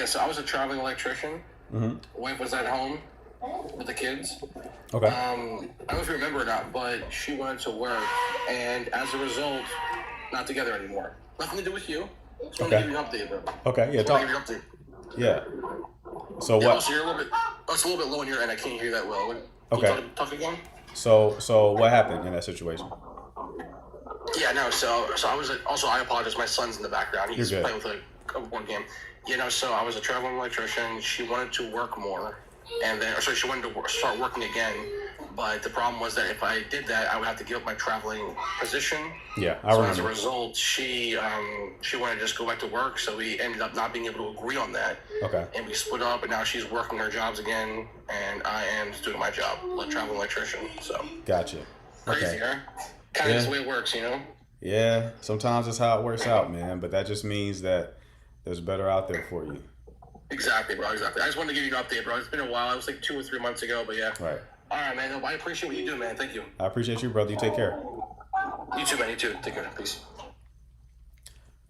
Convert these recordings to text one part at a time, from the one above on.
yeah, so I was a traveling electrician. Mm-hmm. Wife was at home with the kids. Okay. I don't know if you remember or not, but she went to work, and as a result, not together anymore. Nothing to do with you. Just wanted to Okay. give you an update, bro. Okay. Yeah. Just wanted to Talk. give you an update. Yeah. So Yeah, what? also you're a little bit. Oh, it's a little bit low in your end. I can't hear that well. Can you Okay. talk again? So what happened in that situation? Yeah, no. So I was also. I apologize. My son's in the background. You're He's good. playing with a board game. So I was a traveling electrician. She wanted to work more, and then she wanted to start working again. But the problem was that if I did that, I would have to give up my traveling position. Yeah, I So as a remember. result, she wanted to just go back to work. So we ended up not being able to agree on that, Okay. and we split up. And now she's working her jobs again, and I am doing my job, like traveling electrician. So Gotcha. crazy, Okay. huh? Kind of just Yeah. the way it works, you know. Yeah. Sometimes it's how it works out, man. But that just means that there's better out there for you. Exactly, bro. Exactly. I just wanted to give you an update, bro. It's been a while. It was like 2 or 3 months ago, but yeah. Right. All right, man. No, I appreciate what you do, man. Thank you. I appreciate you, brother. You take care. You too, man. You too. Take care. Peace.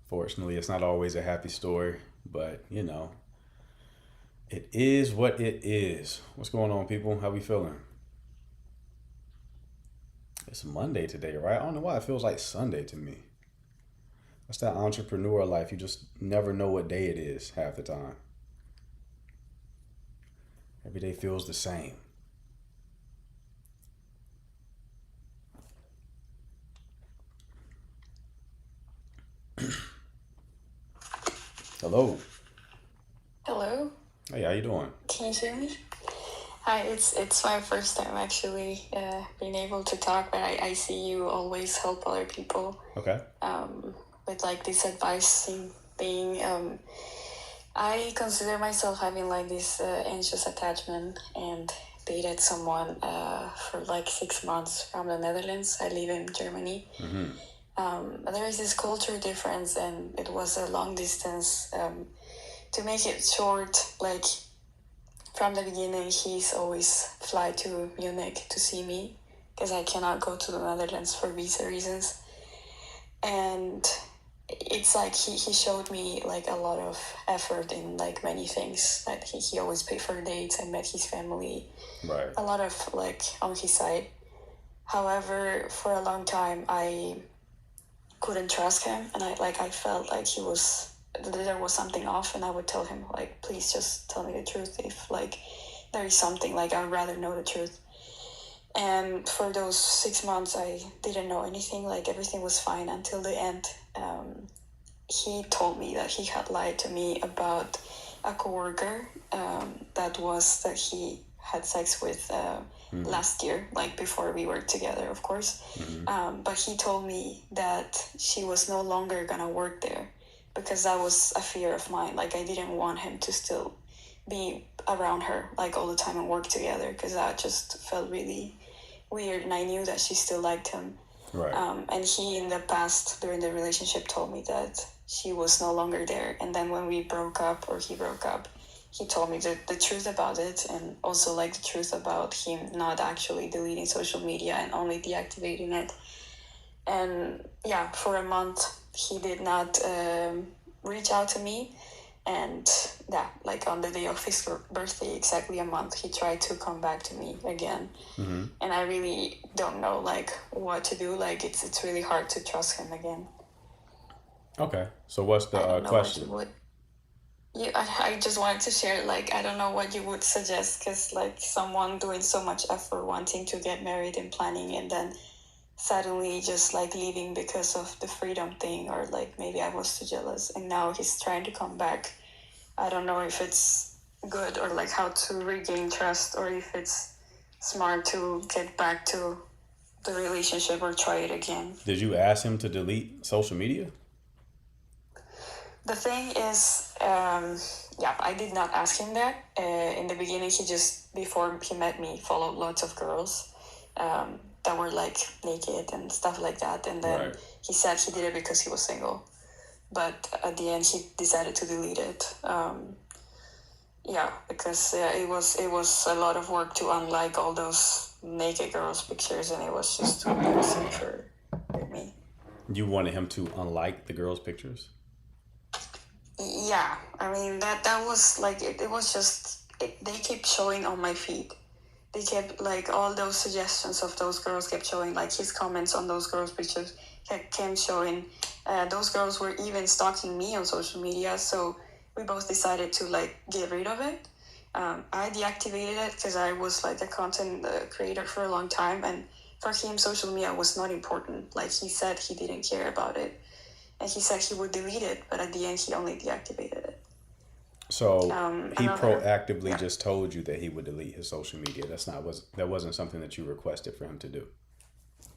Fortunately, it's not always a happy story, but it is what it is. What's going on, people? How we feeling? It's Monday today, right? I don't know why it feels like Sunday to me. That's that entrepreneur life. You just never know what day it is half the time. Every day feels the same. Hello. Hello, Hey, how you doing? can you hear me? Hi, it's my first time actually being able to talk, but I see you always help other people Okay. with like this advising thing. I consider myself having like this anxious attachment and dated someone for like 6 months from the Netherlands. I live in Germany. But there is this culture difference, and it was a long distance. To make it short, like from the beginning, he's always fly to Munich to see me because I cannot go to the Netherlands for visa reasons. And it's like he showed me like a lot of effort in like many things, that he always paid for dates and met his family, Right. a lot of like on his side. However, for a long time I couldn't trust him, and I felt like there was something off, and I would tell him like, please just tell me the truth. If like there is something, like I'd rather know the truth. And for those 6 months I didn't know anything, like everything was fine until the end. He told me that he had lied to me about a coworker that he had sex with last year, like before we were together, of course. But he told me that she was no longer gonna work there, because that was a fear of mine. Like I didn't want him to still be around her like all the time and work together, because that just felt really weird, and I knew that she still liked him. Right. And he in the past during the relationship told me that she was no longer there. And then when he broke up, he told me the truth about it, and also like the truth about him not actually deleting social media and only deactivating it. And yeah, for a month he did not reach out to me. And yeah, like on the day of his birthday, exactly a month, he tried to come back to me again. And I really don't know like what to do. Like it's really hard to trust him again. Okay. So what's I the don't know question? what I just wanted to share, like, I don't know what you would suggest, because like someone doing so much effort wanting to get married and planning, and then suddenly just like leaving because of the freedom thing, or like maybe I was too jealous, and now he's trying to come back. I don't know if it's good, or like how to regain trust, or if it's smart to get back to the relationship or try it again. Did you ask him to delete social media? The thing is, I did not ask him that. In the beginning, he just, before he met me, followed lots of girls that were like naked and stuff like that. And then Right. he said he did it because he was single. But at the end, he decided to delete it. Because it was a lot of work to unlike all those naked girls' pictures, and it was just too embarrassing for me. You wanted him to unlike the girls' pictures? Yeah, I mean that was like it was just they kept showing on my feed. They kept like all those suggestions of those girls kept showing, like his comments on those girls' pictures kept showing. Those girls were even stalking me on social media, so we both decided to like get rid of it. I deactivated it because I was like a content creator for a long time, and for him, social media was not important. Like he said, he didn't care about it, and he said he would delete it, but at the end, he only deactivated it. So he Another, proactively yeah, just told you that he would delete his social media. That wasn't something that you requested for him to do.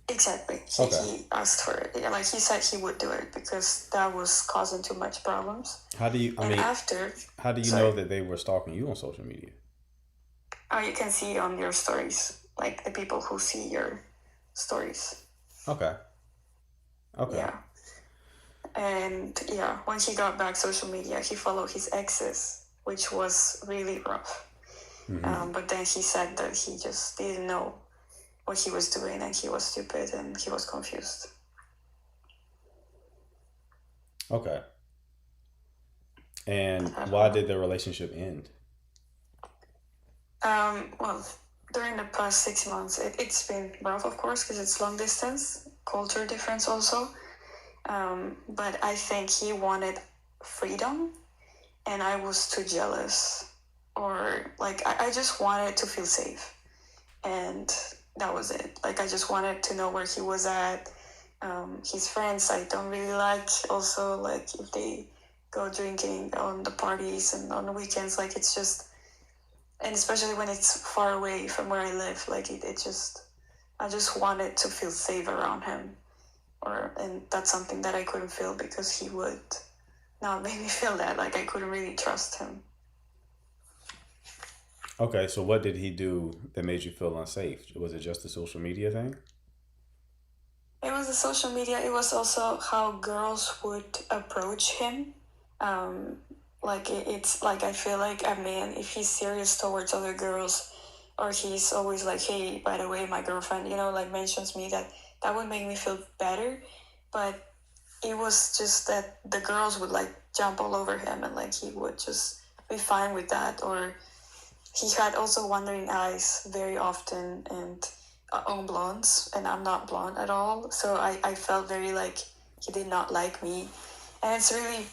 exactly. Okay. He asked for it. Yeah, like he said he would do it because that was causing too much problems. How do you? I And mean, after, how do you know sorry, that they were stalking you on social media? oh, you can see on your stories, like the people who see your stories. Okay. Okay. Yeah. And yeah, when he got back social media, he followed his exes, which was really rough. But then he said that he just didn't know what he was doing and he was stupid and he was confused. Okay. And That's why all. did the relationship end? Well, during the past 6 months, it's been rough, of course, because it's long distance, culture difference also. But I think he wanted freedom and I was too jealous. Or like, I just wanted to feel safe. And that was it. Like, I just wanted to know where he was at. His friends, I don't really like. Also, like, if they go drinking on the parties and on the weekends, like, it's just, and especially when it's far away from where I live, like, it just, I just wanted to feel safe around him. And that's something that I couldn't feel because he would not make me feel that. Like, I couldn't really trust him. Okay, so what did he do that made you feel unsafe? Was it just the social media thing? It was the social media. It was also how girls would approach him. Um, like it's like I feel like a man, if he's serious towards other girls, or he's always like, "Hey, by the way, my girlfriend," like mentions me, that would make me feel better. But it was just that the girls would like jump all over him, and like he would just be fine with that, or he had also wandering eyes very often and on blondes, and I'm not blonde at all. So I felt very like he did not like me. And it's really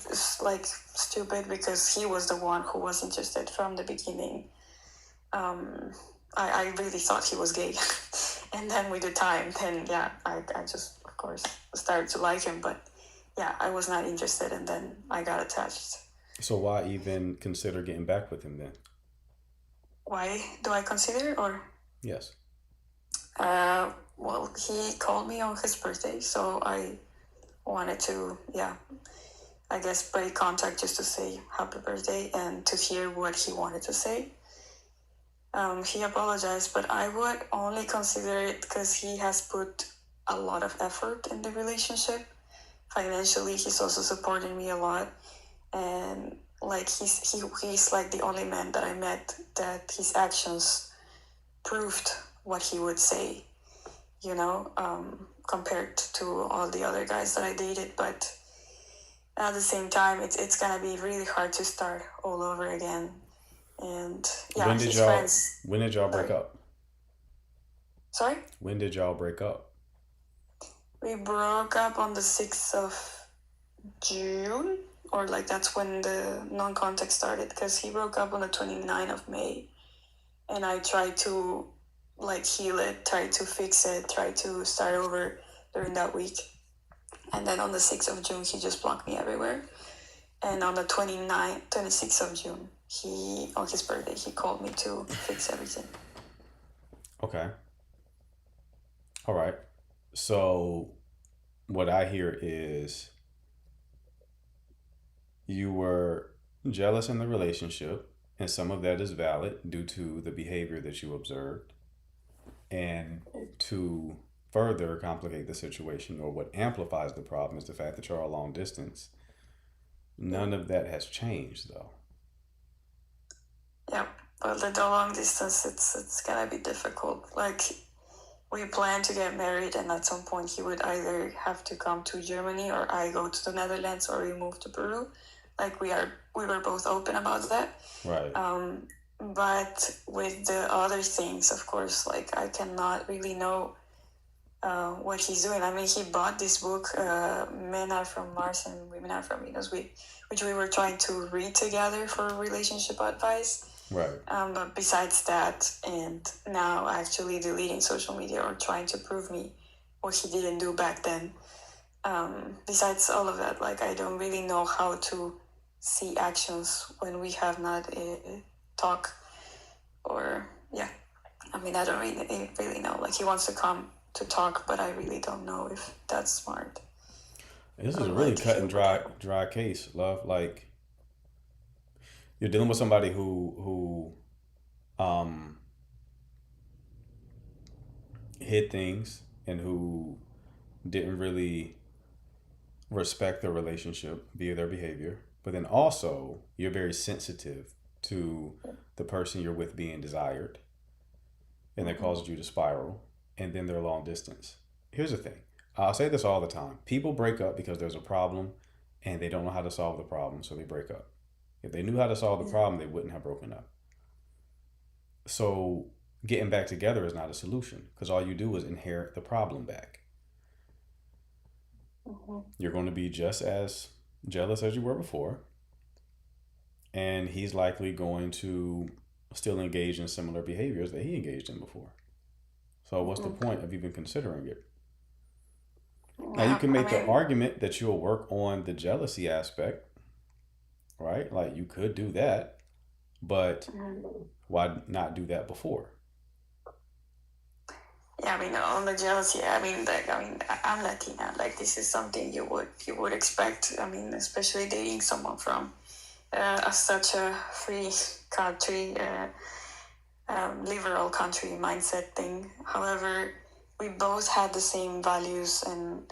like stupid because he was the one who was interested from the beginning. I really thought he was gay. And then with the time, then yeah, I just, of course, started to like him. But yeah, I was not interested, and then I got attached. So why even consider getting back with him then? Why do I consider, or Yes. well, he called me on his birthday, so I wanted to, yeah, I guess break contact just to say happy birthday and to hear what he wanted to say. He apologized, but I would only consider it because he has put a lot of effort in the relationship. Financially, he's also supporting me a lot, and like he's like the only man that I met that his actions proved what he would say, compared to all the other guys that I dated. But at the same time, it's gonna be really hard to start all over again. And yeah, his friends. When did y'all break Sorry, up? sorry. When did y'all break up? We broke up on the 6th of June, or like that's when the non-contact started, because he broke up on the 29th of May, and I tried to like heal it, try to fix it, try to start over during that week. And then on the 6th of June, he just blocked me everywhere. And on the 26th of June, on his birthday, he called me to fix everything. Okay. All right. So what I hear is you were jealous in the relationship, and some of that is valid due to the behavior that you observed. And to further complicate the situation, or what amplifies the problem, is the fact that you're a long distance. None of that has changed, though. Yeah, but the long distance, it's gonna be difficult. Like, we plan to get married, and at some point he would either have to come to Germany, or I go to the Netherlands, or we move to Peru. like we were both open about that. Right. But with the other things, of course, like I cannot really know what he's doing. I mean, he bought this book, Men Are From Mars and Women Are From Venus, which we were trying to read together for relationship advice. Right. But besides that, and now actually deleting social media or trying to prove me what he didn't do back then. Besides all of that, like I don't really know how to see actions when we have not talk, or yeah. I mean, I don't really know. Like he wants to come to talk, but I really don't know if that's smart. This is a really cut and dry case, love. Like you're dealing with somebody who hid things and who didn't really respect the relationship via their behavior, but then also you're very sensitive to the person you're with being desired, and that causes you to spiral, and then they're long distance. Here's the thing. I'll say this all the time. People break up because there's a problem and they don't know how to solve the problem, so they break up. If they knew how to solve the problem, they wouldn't have broken up. So getting back together is not a solution, because all you do is inherit the problem back. You're going to be just as jealous as you were before, and he's likely going to still engage in similar behaviors that he engaged in before. So what's the point of even considering it? Now you can make the argument that you'll work on the jealousy aspect, right? Like you could do that, but why not do that before? Yeah, I mean, on the jealousy, I'm Latina. Like this is something you would expect. I mean, especially dating someone from such a free country, liberal country mindset thing. However, we both had the same values, and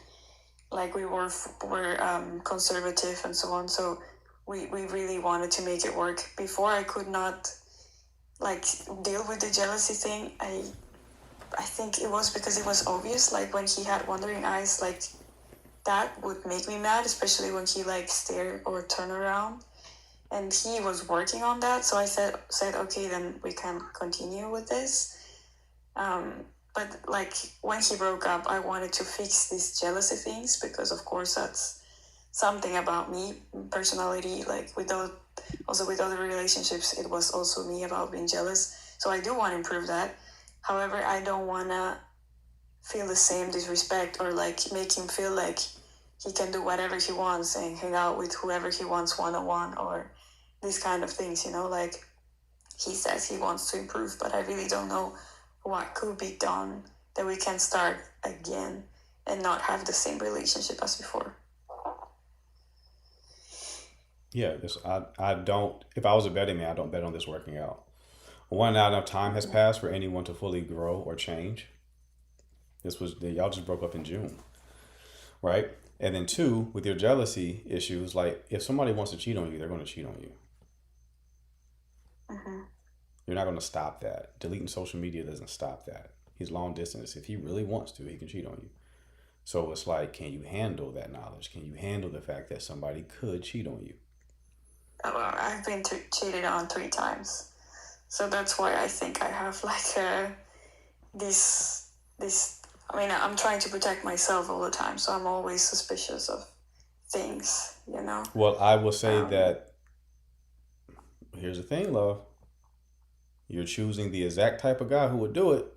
like we were conservative and so on. So we really wanted to make it work. Before I could not like deal with the jealousy thing. I think it was because it was obvious. Like when he had wandering eyes, like that would make me mad, especially when he like stare or turn around. And he was working on that, so I said, okay, then we can continue with this. But like when he broke up, I wanted to fix these jealousy things because, of course, that's something about me, personality. Like with other relationships, it was also me about being jealous. So I do want to improve that. However, I don't want to feel the same disrespect or like make him feel like he can do whatever he wants and hang out with whoever he wants one-on-one or these kind of things, you know, like he says he wants to improve, but I really don't know what could be done that we can start again and not have the same relationship as before. Yeah, I don't, if I was a betting man, I don't bet on this working out. One, not enough time has passed for anyone to fully grow or change. Y'all just broke up in June, right? And then two, with your jealousy issues, like if somebody wants to cheat on you, they're going to cheat on you. You're not going to stop that. Deleting social media doesn't stop that. He's long distance. If he really wants to, he can cheat on you. So it's like, can you handle that knowledge? Can you handle the fact that somebody could cheat on you? Well, I've been cheated on 3 times. So that's why I think I have like this. I mean, I'm trying to protect myself all the time, so I'm always suspicious of things, you know? Well, I will say that, here's the thing, love. You're choosing the exact type of guy who would do it.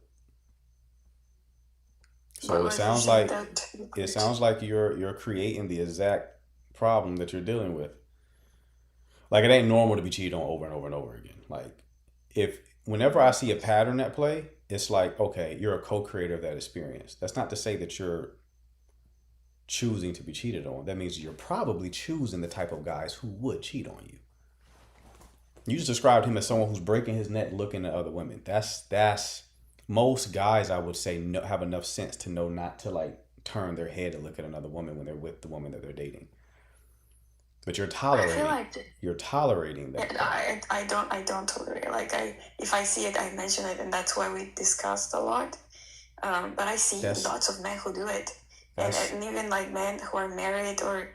So it sounds like you're creating the exact problem that you're dealing with. Like it ain't normal to be cheated on over and over and over again. Like whenever I see a pattern at play, it's like, okay, you're a co-creator of that experience. That's not to say that you're choosing to be cheated on. That means you're probably choosing the type of guys who would cheat on you. You just described him as someone who's breaking his neck looking at other women. That's most guys, I would say, have enough sense to know not to like turn their head and look at another woman when they're with the woman that they're dating. But you're tolerating that. I don't tolerate. Like if I see it, I mention it, and that's why we discussed a lot. But I see lots of men who do it, and even like men who are married or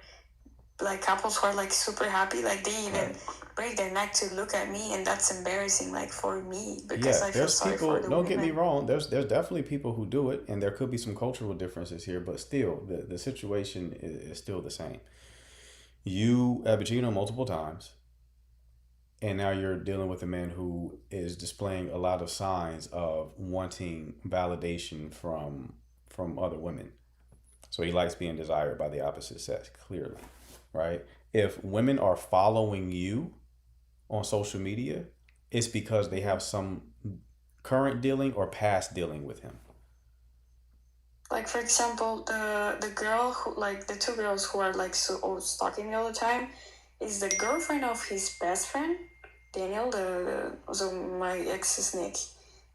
like couples who are like super happy, like they even break their neck to look at me, and that's embarrassing, like for me, because Yeah, I feel there's sorry for people, the don't get me women. wrong, there's definitely people who do it, and there could be some cultural differences here, but still, the situation is still the same. You have been cheated on multiple times, and now you're dealing with a man who is displaying a lot of signs of wanting validation from other women. So he likes being desired by the opposite sex, clearly, right? If women are following you on social media, it's because they have some current dealing or past dealing with him. Like for example, the girl who, like the two girls who are like stalking me all the time, is the girlfriend of his best friend, Daniel. So my ex is Nick.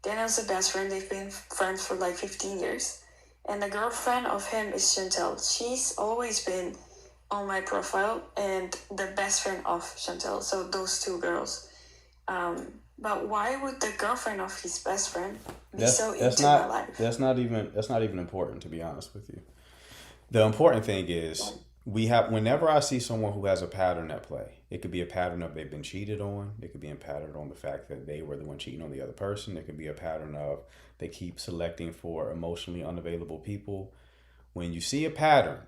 Daniel's the best friend. They've been friends for like 15 years, and the girlfriend of him is Chantel. She's always been on my profile, and the best friend of Chantel. So those two girls. But why would the girlfriend of his best friend be That's so that's into my not life? that's not even important, to be honest with you. The important thing is we have whenever I see someone who has a pattern at play, it could be a pattern of they've been cheated on. It could be a pattern on the fact that they were the one cheating on the other person. It could be a pattern of they keep selecting for emotionally unavailable people. When you see a pattern,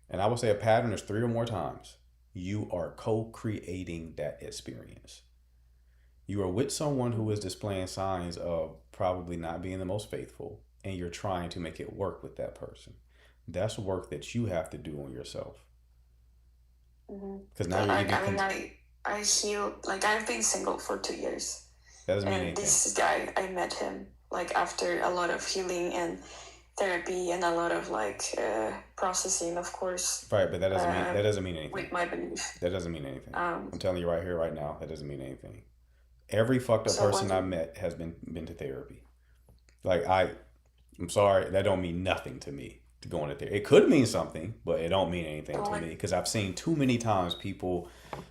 and I would say a pattern is three or more times, you are co-creating that experience. You are with someone who is displaying signs of probably not being the most faithful, and you're trying to make it work with that person. That's work that you have to do on yourself. Because now But you're like, even. I mean, I healed. Like I've been single for 2 years, That doesn't mean and anything. this guy, I met him like after a lot of healing and therapy and a lot of like processing, of course, Right, but that doesn't mean anything. with my belief. That doesn't mean anything. Um, I'm telling you right here, right now, that doesn't mean anything. Every fucked up so person I what? met has been to therapy. Like I'm sorry, that don't mean nothing to me to go into therapy. It could mean something, but it don't mean anything to me because I've seen too many times people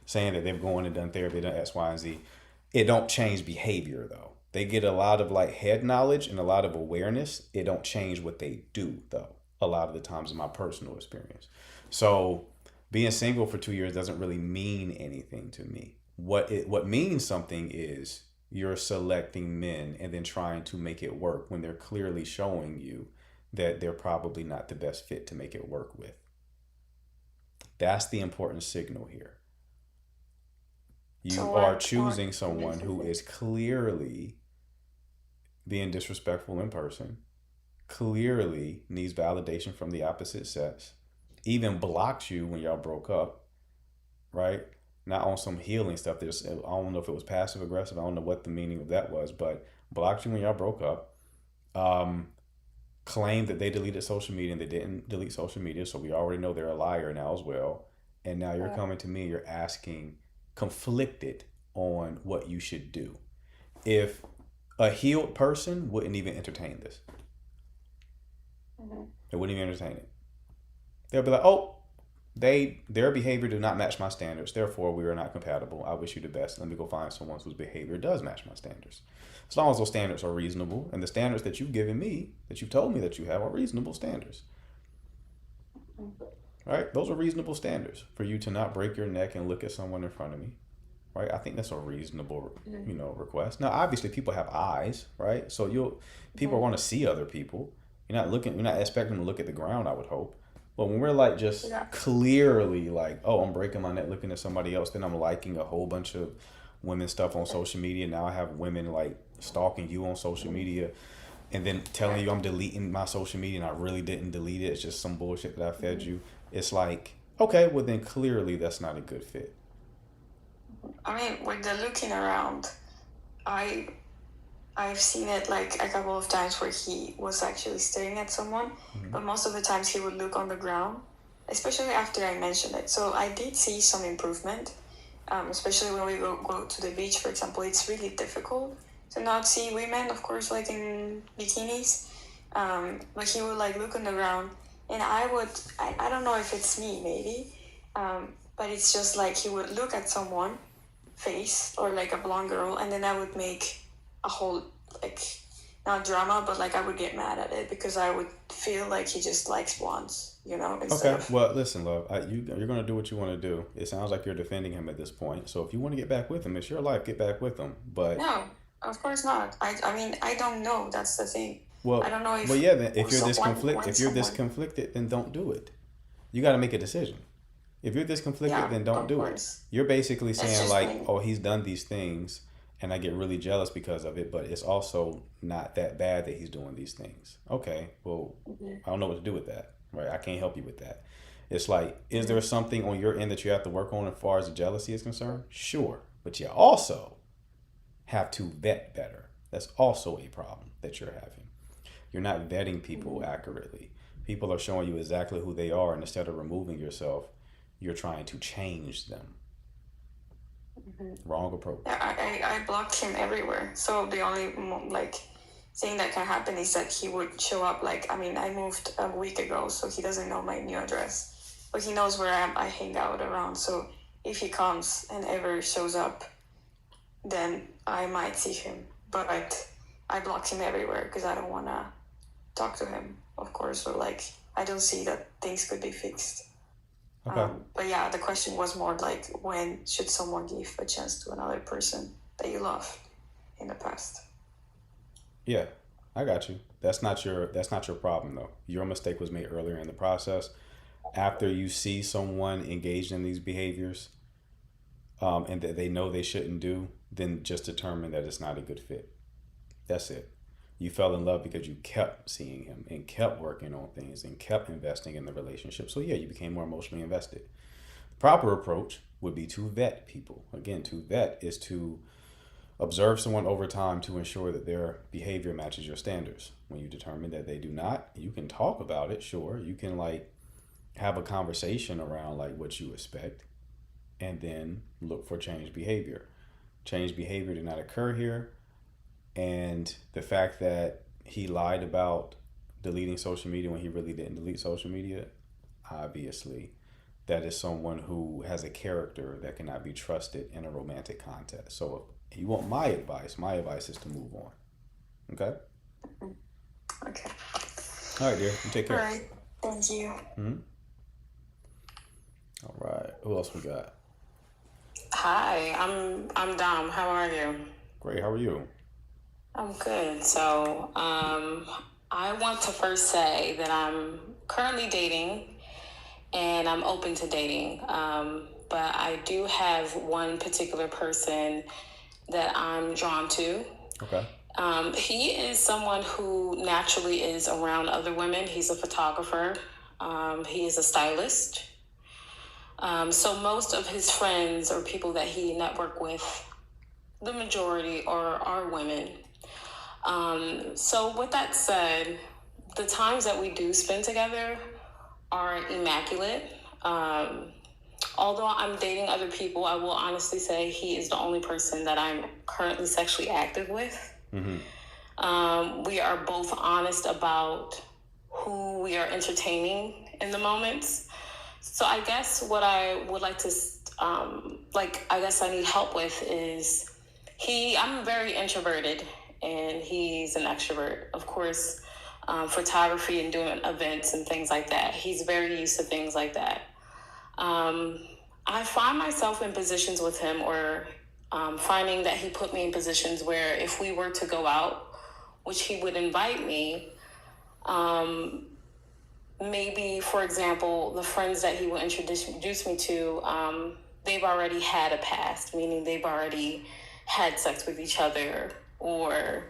saying that they've gone and done therapy, done X, Y, and Z. It don't change behavior though. They get a lot of like head knowledge and a lot of awareness. It don't change what they do though. A lot of the times in my personal experience. So being single for 2 years doesn't really mean anything to me. What means something is you're selecting men and then trying to make it work when they're clearly showing you that they're probably not the best fit to make it work with. That's the important signal here. So You are what? choosing someone who is clearly being disrespectful in person, clearly needs validation from the opposite sex, even blocked you when y'all broke up, right? Not on some healing stuff. There's, I don't know if it was passive aggressive. I don't know what the meaning of that was, but blocked you when y'all broke up. Claimed that they deleted social media and they didn't delete social media, so we already know they're a liar now as well. And now you're coming to me, you're asking, conflicted on what you should do. If a healed person wouldn't even entertain this, they wouldn't even entertain it. They'll be like, oh, their behavior does not match my standards, therefore we are not compatible. I wish you the best. Let me go find someone whose behavior does match my standards. As long as those standards are reasonable, and the standards that you've given me, that you've told me that you have, are reasonable standards. Right? Those are reasonable standards for you to not break your neck and look at someone in front of me. Right? I think that's a reasonable, request. Now, obviously, people have eyes, right? So people want to see other people. You're not expecting them to look at the ground, I would hope. But when we're like just clearly like, oh, I'm breaking my neck looking at somebody else, then I'm liking a whole bunch of women stuff on social media. Now I have women like stalking you on social media and then telling you I'm deleting my social media and I really didn't delete it. It's just some bullshit that I fed you. It's like, okay, well then clearly that's not a good fit. I mean, with the looking around, I've seen it like a couple of times where he was actually staring at someone, but most of the times he would look on the ground, especially after I mentioned it. So I did see some improvement, especially when we go to the beach, for example. It's really difficult to not see women, of course, like in bikinis. But he would like look on the ground, and I don't know if it's me, maybe, but it's just like he would look at someone face or like a blonde girl, and then I would make a whole like not drama, but like I would get mad at it because I would feel like he just likes blondes, instead Okay. of Well, listen, love. You're gonna do what you want to do. It sounds like you're defending him at this point. So if you want to get back with him, it's your life. Get back with him. But no, of course not. I mean, I don't know. That's the thing. I well, don't know well, if yeah. Then when if you're this someone, conflicted, then don't do it. You got to make a decision. If you're this conflicted, yeah, then don't of do it. course. You're basically It's saying just like, me. oh, he's done these things, and I get really jealous because of it. But it's also not that bad that he's doing these things. Okay. Well, I don't know what to do with that. Right. I can't help you with that. It's like, is there something on your end that you have to work on as far as the jealousy is concerned? Sure. But you also have to vet better. That's also a problem that you're having. You're not vetting people accurately. People are showing you exactly who they are, and instead of removing yourself, you're trying to change them. Wrong approach. Yeah, I blocked him everywhere. So the only like thing that can happen is that he would show up. Like, I mean, I moved a week ago, so he doesn't know my new address, but he knows where I hang out around. So if he comes and ever shows up, then I might see him. But I blocked him everywhere because I don't want to talk to him, of course, or like I don't see that things could be fixed. Okay. But yeah, the question was more like, when should someone give a chance to another person that you love in the past? Yeah, I got you. That's not your problem though. Your mistake was made earlier in the process. After you see someone engaged in these behaviors, and that they know they shouldn't do, then just determine that it's not a good fit. That's it. You fell in love because you kept seeing him and kept working on things and kept investing in the relationship. So yeah, you became more emotionally invested. The proper approach would be to vet people. Again, to vet is to observe someone over time to ensure that their behavior matches your standards. When you determine that they do not, you can talk about it, sure. You can like have a conversation around like what you expect and then look for changed behavior. Changed behavior did not occur here. And the fact that he lied about deleting social media when he really didn't delete social media, obviously, that is someone who has a character that cannot be trusted in a romantic context. So if you want my advice is to move on. Okay? Okay. All right, dear. You take All care. right. Thank you. All right. Who else we got? Hi, I'm Dom. How are you? Great. How are you? I'm good. So, I want to first say that I'm currently dating and I'm open to dating. But I do have one particular person that I'm drawn to. Okay. He is someone who naturally is around other women. He's a photographer. He is a stylist. So most of his friends or people that he network with, the majority are women. So with that said, the times that we do spend together are immaculate. Although I'm dating other people, I will honestly say he is the only person that I'm currently sexually active with. We are both honest about who we are entertaining in the moments. So I guess what I would like to, I guess I need help with is I'm very introverted and he's an extrovert. Of course, photography and doing events and things like that. He's very used to things like that. I find myself in positions with him or finding that he put me in positions where if we were to go out, which he would invite me, maybe, for example, the friends that he will introduce me to, they've already had a past, meaning they've already had sex with each other or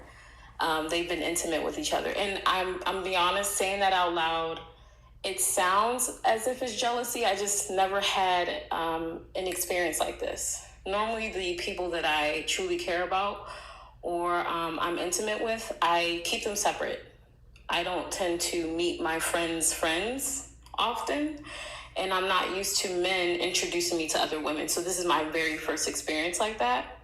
they've been intimate with each other. And I'm be honest, saying that out loud, it sounds as if it's jealousy. I just never had an experience like this. Normally, the people that I truly care about or I'm intimate with, I keep them separate. I don't tend to meet my friends' friends often, and I'm not used to men introducing me to other women. So this is my very first experience like that.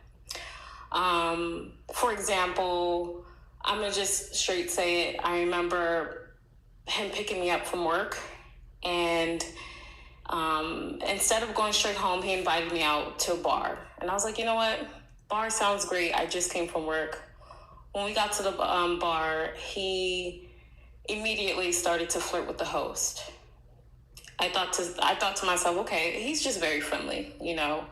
For example, I'm gonna just straight say it. I remember him picking me up from work, and instead of going straight home, he invited me out to a bar. And I was like, you know what? Bar sounds great. I just came from work. When we got to the bar, immediately started to flirt with the host. I thought to myself, okay, he's just very friendly, you know.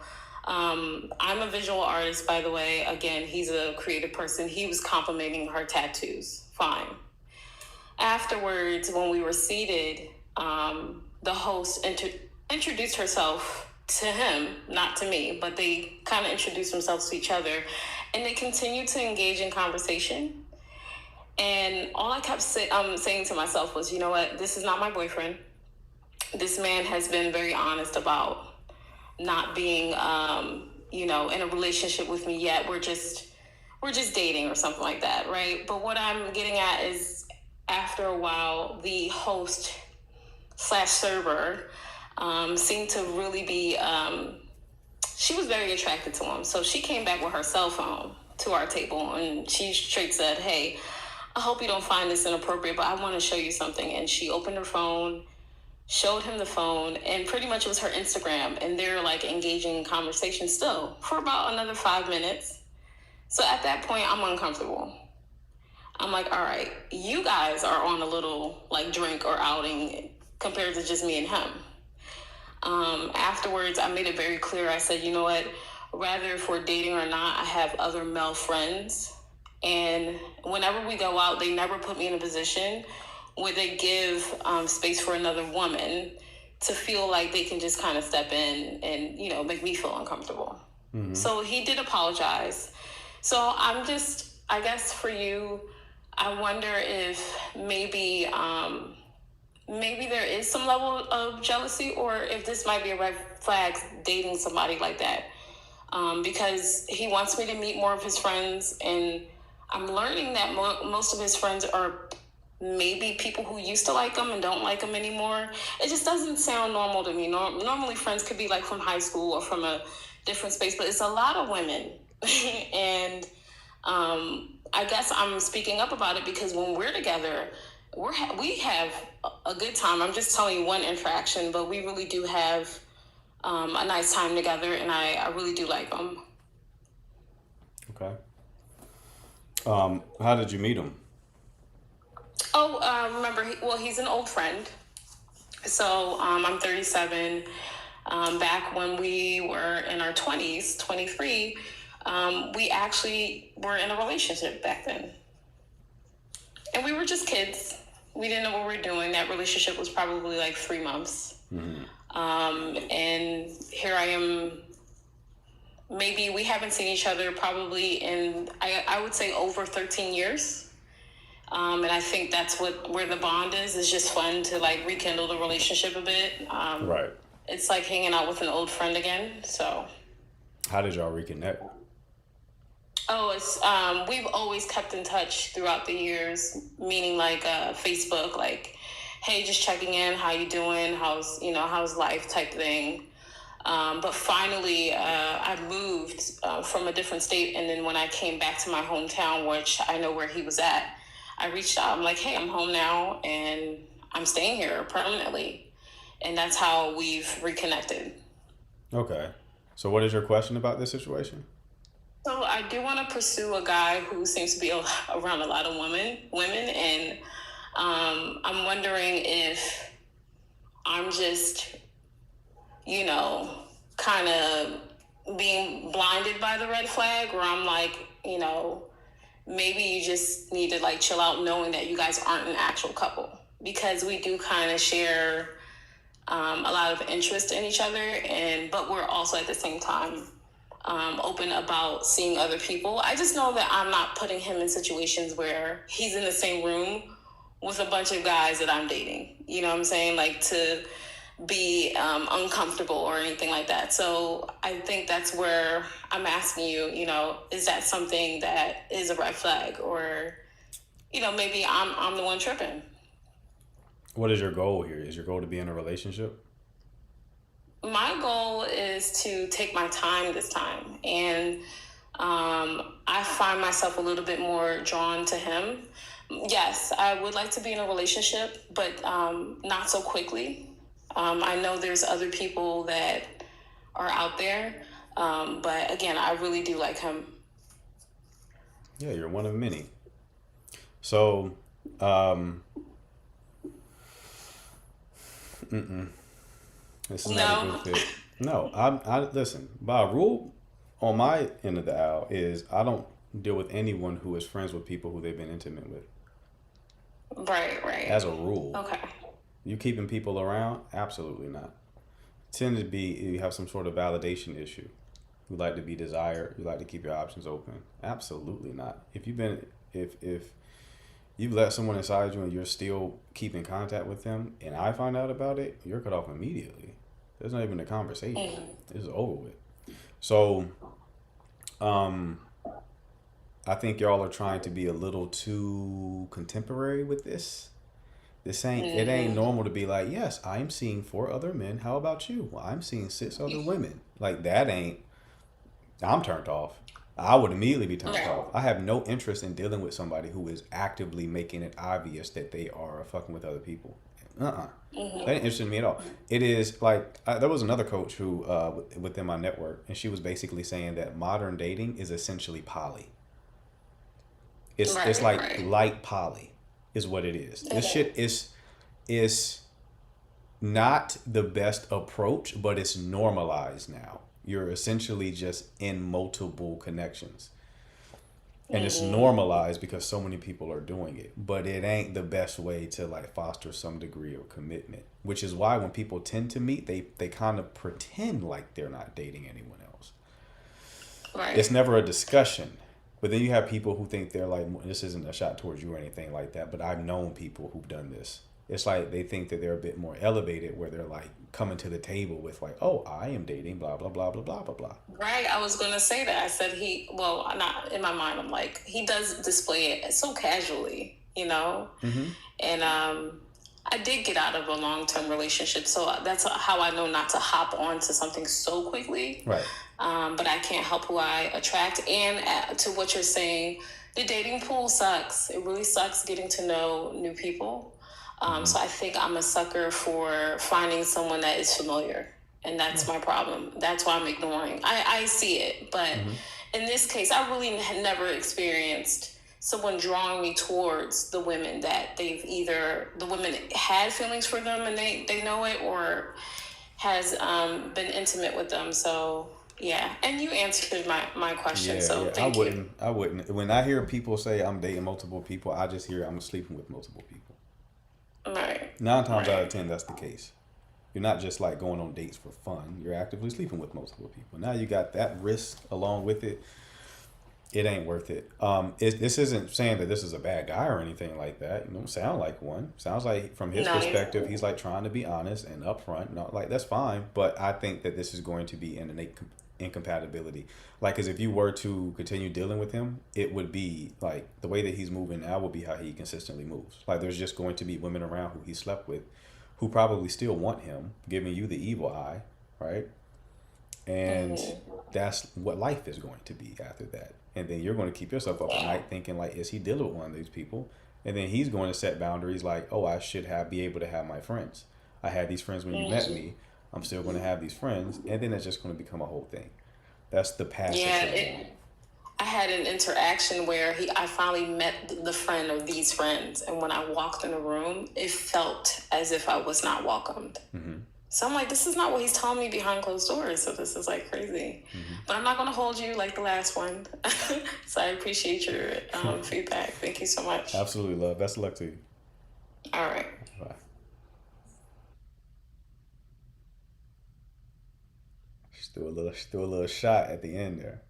I'm a visual artist, by the way. Again, he's a creative person. He was complimenting her tattoos. Fine. Afterwards, when we were seated, the host introduced herself to him, not to me, but they kind of introduced themselves to each other, and they continued to engage in conversation. And all I kept saying to myself was, you know what, this is not my boyfriend. This man has been very honest about not being, you know, in a relationship with me yet. We're just dating or something like that, right? But what I'm getting at is, after a while, the host / server seemed to really be, she was very attracted to him. So she came back with her cell phone to our table, and she straight said, hey, I hope you don't find this inappropriate, but I want to show you something. And she opened her phone, showed him the phone, and pretty much it was her Instagram, and they're like engaging in conversation still for about another 5 minutes. So at that point, I'm uncomfortable. I'm like, all right, you guys are on a little like drink or outing compared to just me and him. Afterwards, I made it very clear. I said, you know what, rather if we're dating or not, I have other male friends, and whenever we go out, they never put me in a position where they give space for another woman to feel like they can just kind of step in and, you know, make me feel uncomfortable. Mm-hmm. So he did apologize. So I'm just, I guess for you, I wonder if maybe there is some level of jealousy, or if this might be a red flag dating somebody like that. Because he wants me to meet more of his friends, and I'm learning that most of his friends are maybe people who used to like him and don't like him anymore. It just doesn't sound normal to me. Normally friends could be like from high school or from a different space, but it's a lot of women. And I guess I'm speaking up about it because when we're together, we have a good time. I'm just telling you one interaction, but we really do have a nice time together, and I really do like him. Okay. How did you meet him? Oh, remember, he's an old friend. So I'm 37. Back when we were in our 20s, 23, we actually were in a relationship back then. And we were just kids. We didn't know what we were doing. That relationship was probably like 3 months. Mm-hmm. And here I am. Maybe we haven't seen each other probably in, I would say, over 13 years. And I think that's where the bond is. It's just fun to like rekindle the relationship a bit. Right. It's like hanging out with an old friend again. So. How did y'all reconnect? Oh, it's we've always kept in touch throughout the years. Meaning like Facebook, like, hey, just checking in. How you doing? How's life? Type thing. But finally, I moved from a different state, and then when I came back to my hometown, which I know where he was at, I reached out. I'm like, hey, I'm home now, and I'm staying here permanently. And that's how we've reconnected. Okay. So what is your question about this situation? So I do want to pursue a guy who seems to be around a lot of women, and I'm wondering if I'm just, kind of being blinded by the red flag, or I'm like, maybe you just need to like chill out knowing that you guys aren't an actual couple, because we do kind of share a lot of interest in each other, but we're also at the same time open about seeing other people. I just know that I'm not putting him in situations where he's in the same room with a bunch of guys that I'm dating. You know what I'm saying? Like to be uncomfortable or anything like that. So I think that's where I'm asking you, is that something that is a red flag, or, maybe I'm the one tripping. What is your goal here? Is your goal to be in a relationship? My goal is to take my time this time. And I find myself a little bit more drawn to him. Yes, I would like to be in a relationship, but not so quickly. I know there's other people that are out there. But again, I really do like him. Yeah, you're one of many. So, This is not a good fit. No, I listen. By rule, on my end of the aisle is I don't deal with anyone who is friends with people who they've been intimate with. Right, right. As a rule. Okay. You keeping people around? Absolutely not. Tend to be you have some sort of validation issue. You like to be desired. You like to keep your options open. Absolutely not. If you've let someone inside you and you're still keeping contact with them, and I find out about it, you're cut off immediately. There's not even a conversation. It's over with. So, I think y'all are trying to be a little too contemporary with this. It ain't normal to be like, yes, I'm seeing 4 other men. How about you? Well, I'm seeing 6 other women. Like that ain't. I'm turned off. I would immediately be turned off. I have no interest in dealing with somebody who is actively making it obvious that they are fucking with other people. That ain't interested in me at all. It is like there was another coach who within my network, and she was basically saying that modern dating is essentially poly. It's like light poly is what it is. This shit is not the best approach, but it's normalized now. You're essentially just in multiple connections. And it's normalized because so many people are doing it. But it ain't the best way to like foster some degree of commitment. Which is why when people tend to meet, they kind of pretend like they're not dating anyone else. Right. It's never a discussion. But then you have people who think they're like, this isn't a shot towards you or anything like that, but I've known people who've done this. It's like they think that they're a bit more elevated where they're like coming to the table with like, oh, I am dating, blah, blah, blah, blah, blah, blah, blah. Right. I was going to say that. I said not in my mind. I'm like, he does display it so casually, you know? And I did get out of a long-term relationship. So that's how I know not to hop onto something so quickly. Right. But I can't help who I attract. And to what you're saying, the dating pool sucks. It really sucks getting to know new people. So I think I'm a sucker for finding someone that is familiar. And that's my problem. That's why I'm ignoring. I see it. But in this case, I really had never experienced someone drawing me towards the women that the women had feelings for them and they know it, or has been intimate with them. So yeah, and you answered my question. Thank you. I wouldn't. When I hear people say I'm dating multiple people, I just hear I'm sleeping with multiple people. Right. 9 times out of 10, that's the case. You're not just like going on dates for fun. You're actively sleeping with multiple people. Now you got that risk along with it. It ain't worth it. This isn't saying that this is a bad guy or anything like that. You don't sound like one. Sounds like from his perspective, he's like trying to be honest and upfront. Not like that's fine. But I think that this is going to be an innate incompatibility. Like, because if you were to continue dealing with him, it would be like the way that he's moving now will be how he consistently moves. Like, there's just going to be women around who he slept with who probably still want him, giving you the evil eye, right? And that's what life is going to be after that. And then you're going to keep yourself up at night thinking like, is he dealing with one of these people? And then he's going to set boundaries like, oh, I should be able to have my friends. I had these friends when you met me. I'm still going to have these friends. And then it's just going to become a whole thing. That's the path. Yeah, I had an interaction where I finally met the friend of these friends. And when I walked in the room, it felt as if I was not welcomed. So I'm like, this is not what he's telling me behind closed doors. So this is like crazy. But I'm not going to hold you like the last one. So I appreciate your feedback. Thank you so much. Absolutely, love. Best of luck to you. All right. Bye. She threw a little shot at the end there.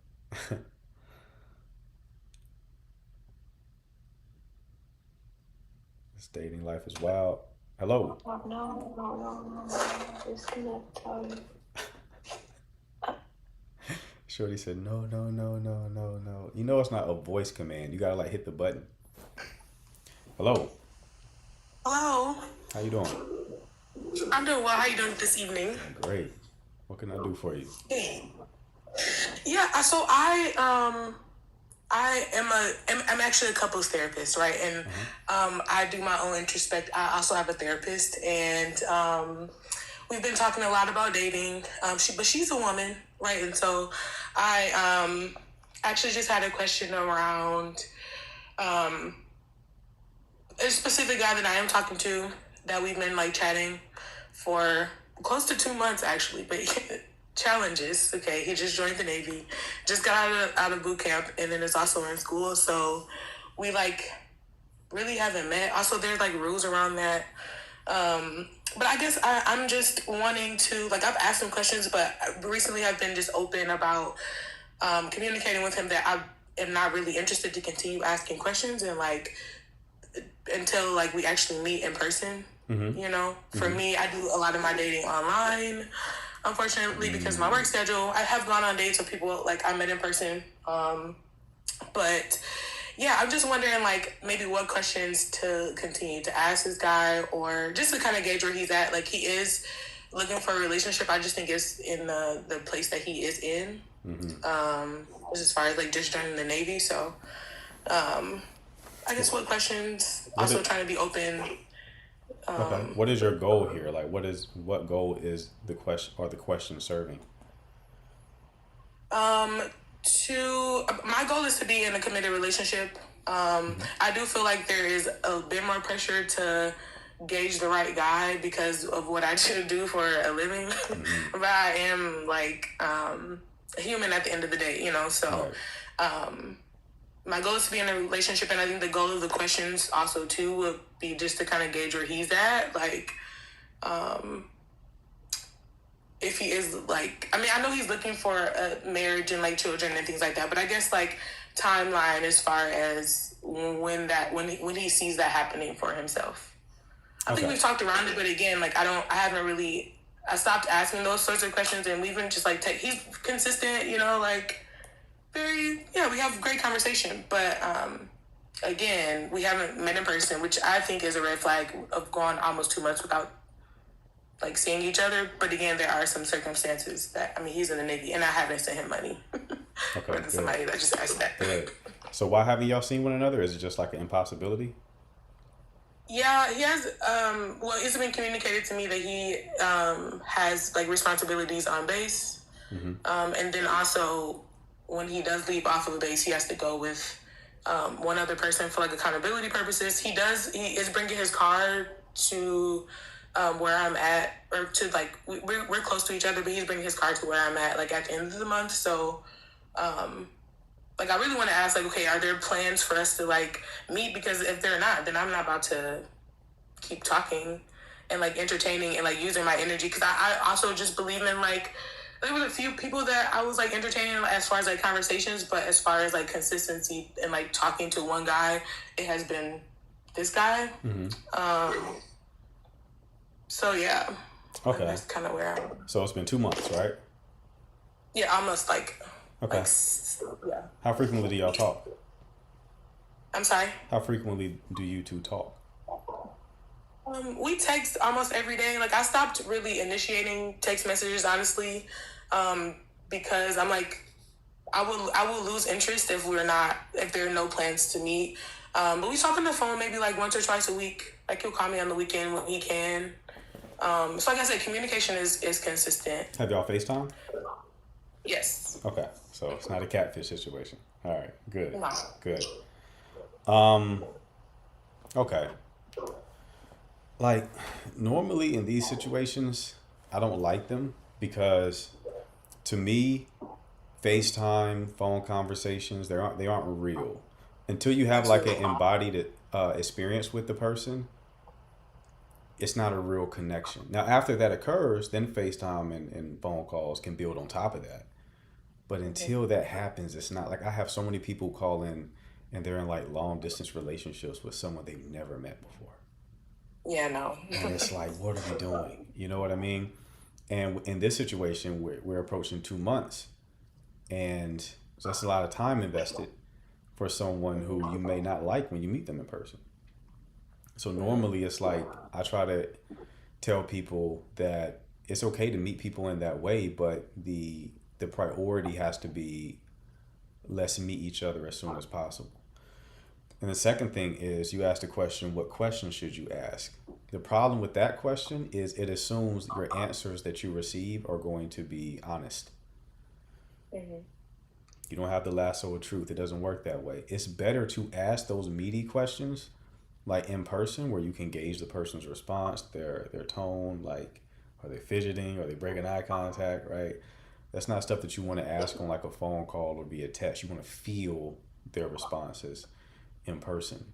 This dating life is wild. Hello. No. Disconnect. Shorty said, no. You know it's not a voice command. You gotta like hit the button. Hello. Hello. How you doing? I'm doing well. How you doing this evening? Great. What can I do for you? Yeah. So I'm actually a couples therapist, right? And I do my own introspect. I also have a therapist, and we've been talking a lot about dating. But she's a woman, right? And so I actually just had a question around a specific guy that I am talking to that we've been like chatting for close to 2 months actually, but challenges. Okay, he just joined the Navy, just got out of boot camp, and then is also in school. So we like really haven't met. Also, there's like rules around that. But I guess I'm just wanting to like I've asked him questions, but recently I've been just open about communicating with him that I am not really interested to continue asking questions and like until like we actually meet in person. You know, for me, I do a lot of my dating online. Unfortunately, because of my work schedule, I have gone on dates with people like I met in person. But yeah, I'm just wondering like maybe what questions to continue to ask this guy, or just to kind of gauge where he's at. Like he is looking for a relationship. I just think it's in the place that he is in. As far as like just joining the Navy. So I guess what questions, also trying to be open. Okay. What is your goal here? Like, what goal is the question serving? My goal is to be in a committed relationship. I do feel like there is a bit more pressure to gauge the right guy because of what I do for a living. But I am like a human at the end of the day, you know. So my goal is to be in a relationship, and I think the goal of the questions also too would be just to kind of gauge where he's at. Like, if he is like, I mean, I know he's looking for a marriage and like children and things like that, but I guess like timeline as far as when he sees that happening for himself. I think we've talked around it, but again, like I stopped asking those sorts of questions, and we've been just like, he's consistent, you know, like we have great conversation, but again, we haven't met in person, which I think is a red flag of going almost 2 months without like seeing each other. But again, there are some circumstances that, I mean, he's in the Navy and I haven't sent him money. Okay, or to somebody that just asked that. Good. So why haven't y'all seen one another? Is it just like an impossibility? Yeah, he has, it's been communicated to me that he has like responsibilities on base. And then also when he does leave off of a base, he has to go with one other person for like accountability purposes. He is bringing his car to where I'm at, or to like, we're close to each other, but he's bringing his car to where I'm at like at the end of the month. So like I really want to ask like, okay, are there plans for us to like meet? Because if they're not, then I'm not about to keep talking and like entertaining and like using my energy. Because I also just believe in like, there was a few people that I was like entertaining as far as like conversations, but as far as like consistency and like talking to one guy, it has been this guy. So yeah. Okay. That's kind of where I'm. So it's been 2 months, right? Yeah, almost like. Okay. Yeah. How frequently do y'all talk? I'm sorry. How frequently do you two talk? We text almost every day. Like I stopped really initiating text messages, honestly, because I'm like, I will lose interest if there are no plans to meet. But we talk on the phone maybe like once or twice a week. Like he'll call me on the weekend when he can. So like I said, communication is consistent. Have y'all FaceTime? Yes. Okay, so it's not a catfish situation. All right, good, No. good. Okay. Like normally in these situations, I don't like them because, to me, FaceTime, phone conversations, they aren't real until you have like an embodied experience with the person. It's not a real connection. Now, after that occurs, then FaceTime and phone calls can build on top of that. But until that happens, it's not like I have so many people call in and they're in like long distance relationships with someone they've never met before. Yeah, no. And it's like, what are we doing? You know what I mean? And in this situation, we're approaching 2 months. And so that's a lot of time invested for someone who you may not like when you meet them in person. So normally it's like, I try to tell people that it's okay to meet people in that way, but the priority has to be, let's meet each other as soon as possible. And the second thing is, you asked the question, what question should you ask? The problem with that question is it assumes your answers that you receive are going to be honest. You don't have the lasso of truth. It doesn't work that way. It's better to ask those meaty questions like in person, where you can gauge the person's response, their tone, like Are they fidgeting? Are they breaking eye contact? Right? That's not stuff that you want to ask on like a phone call or via text. You want to feel their responses in person.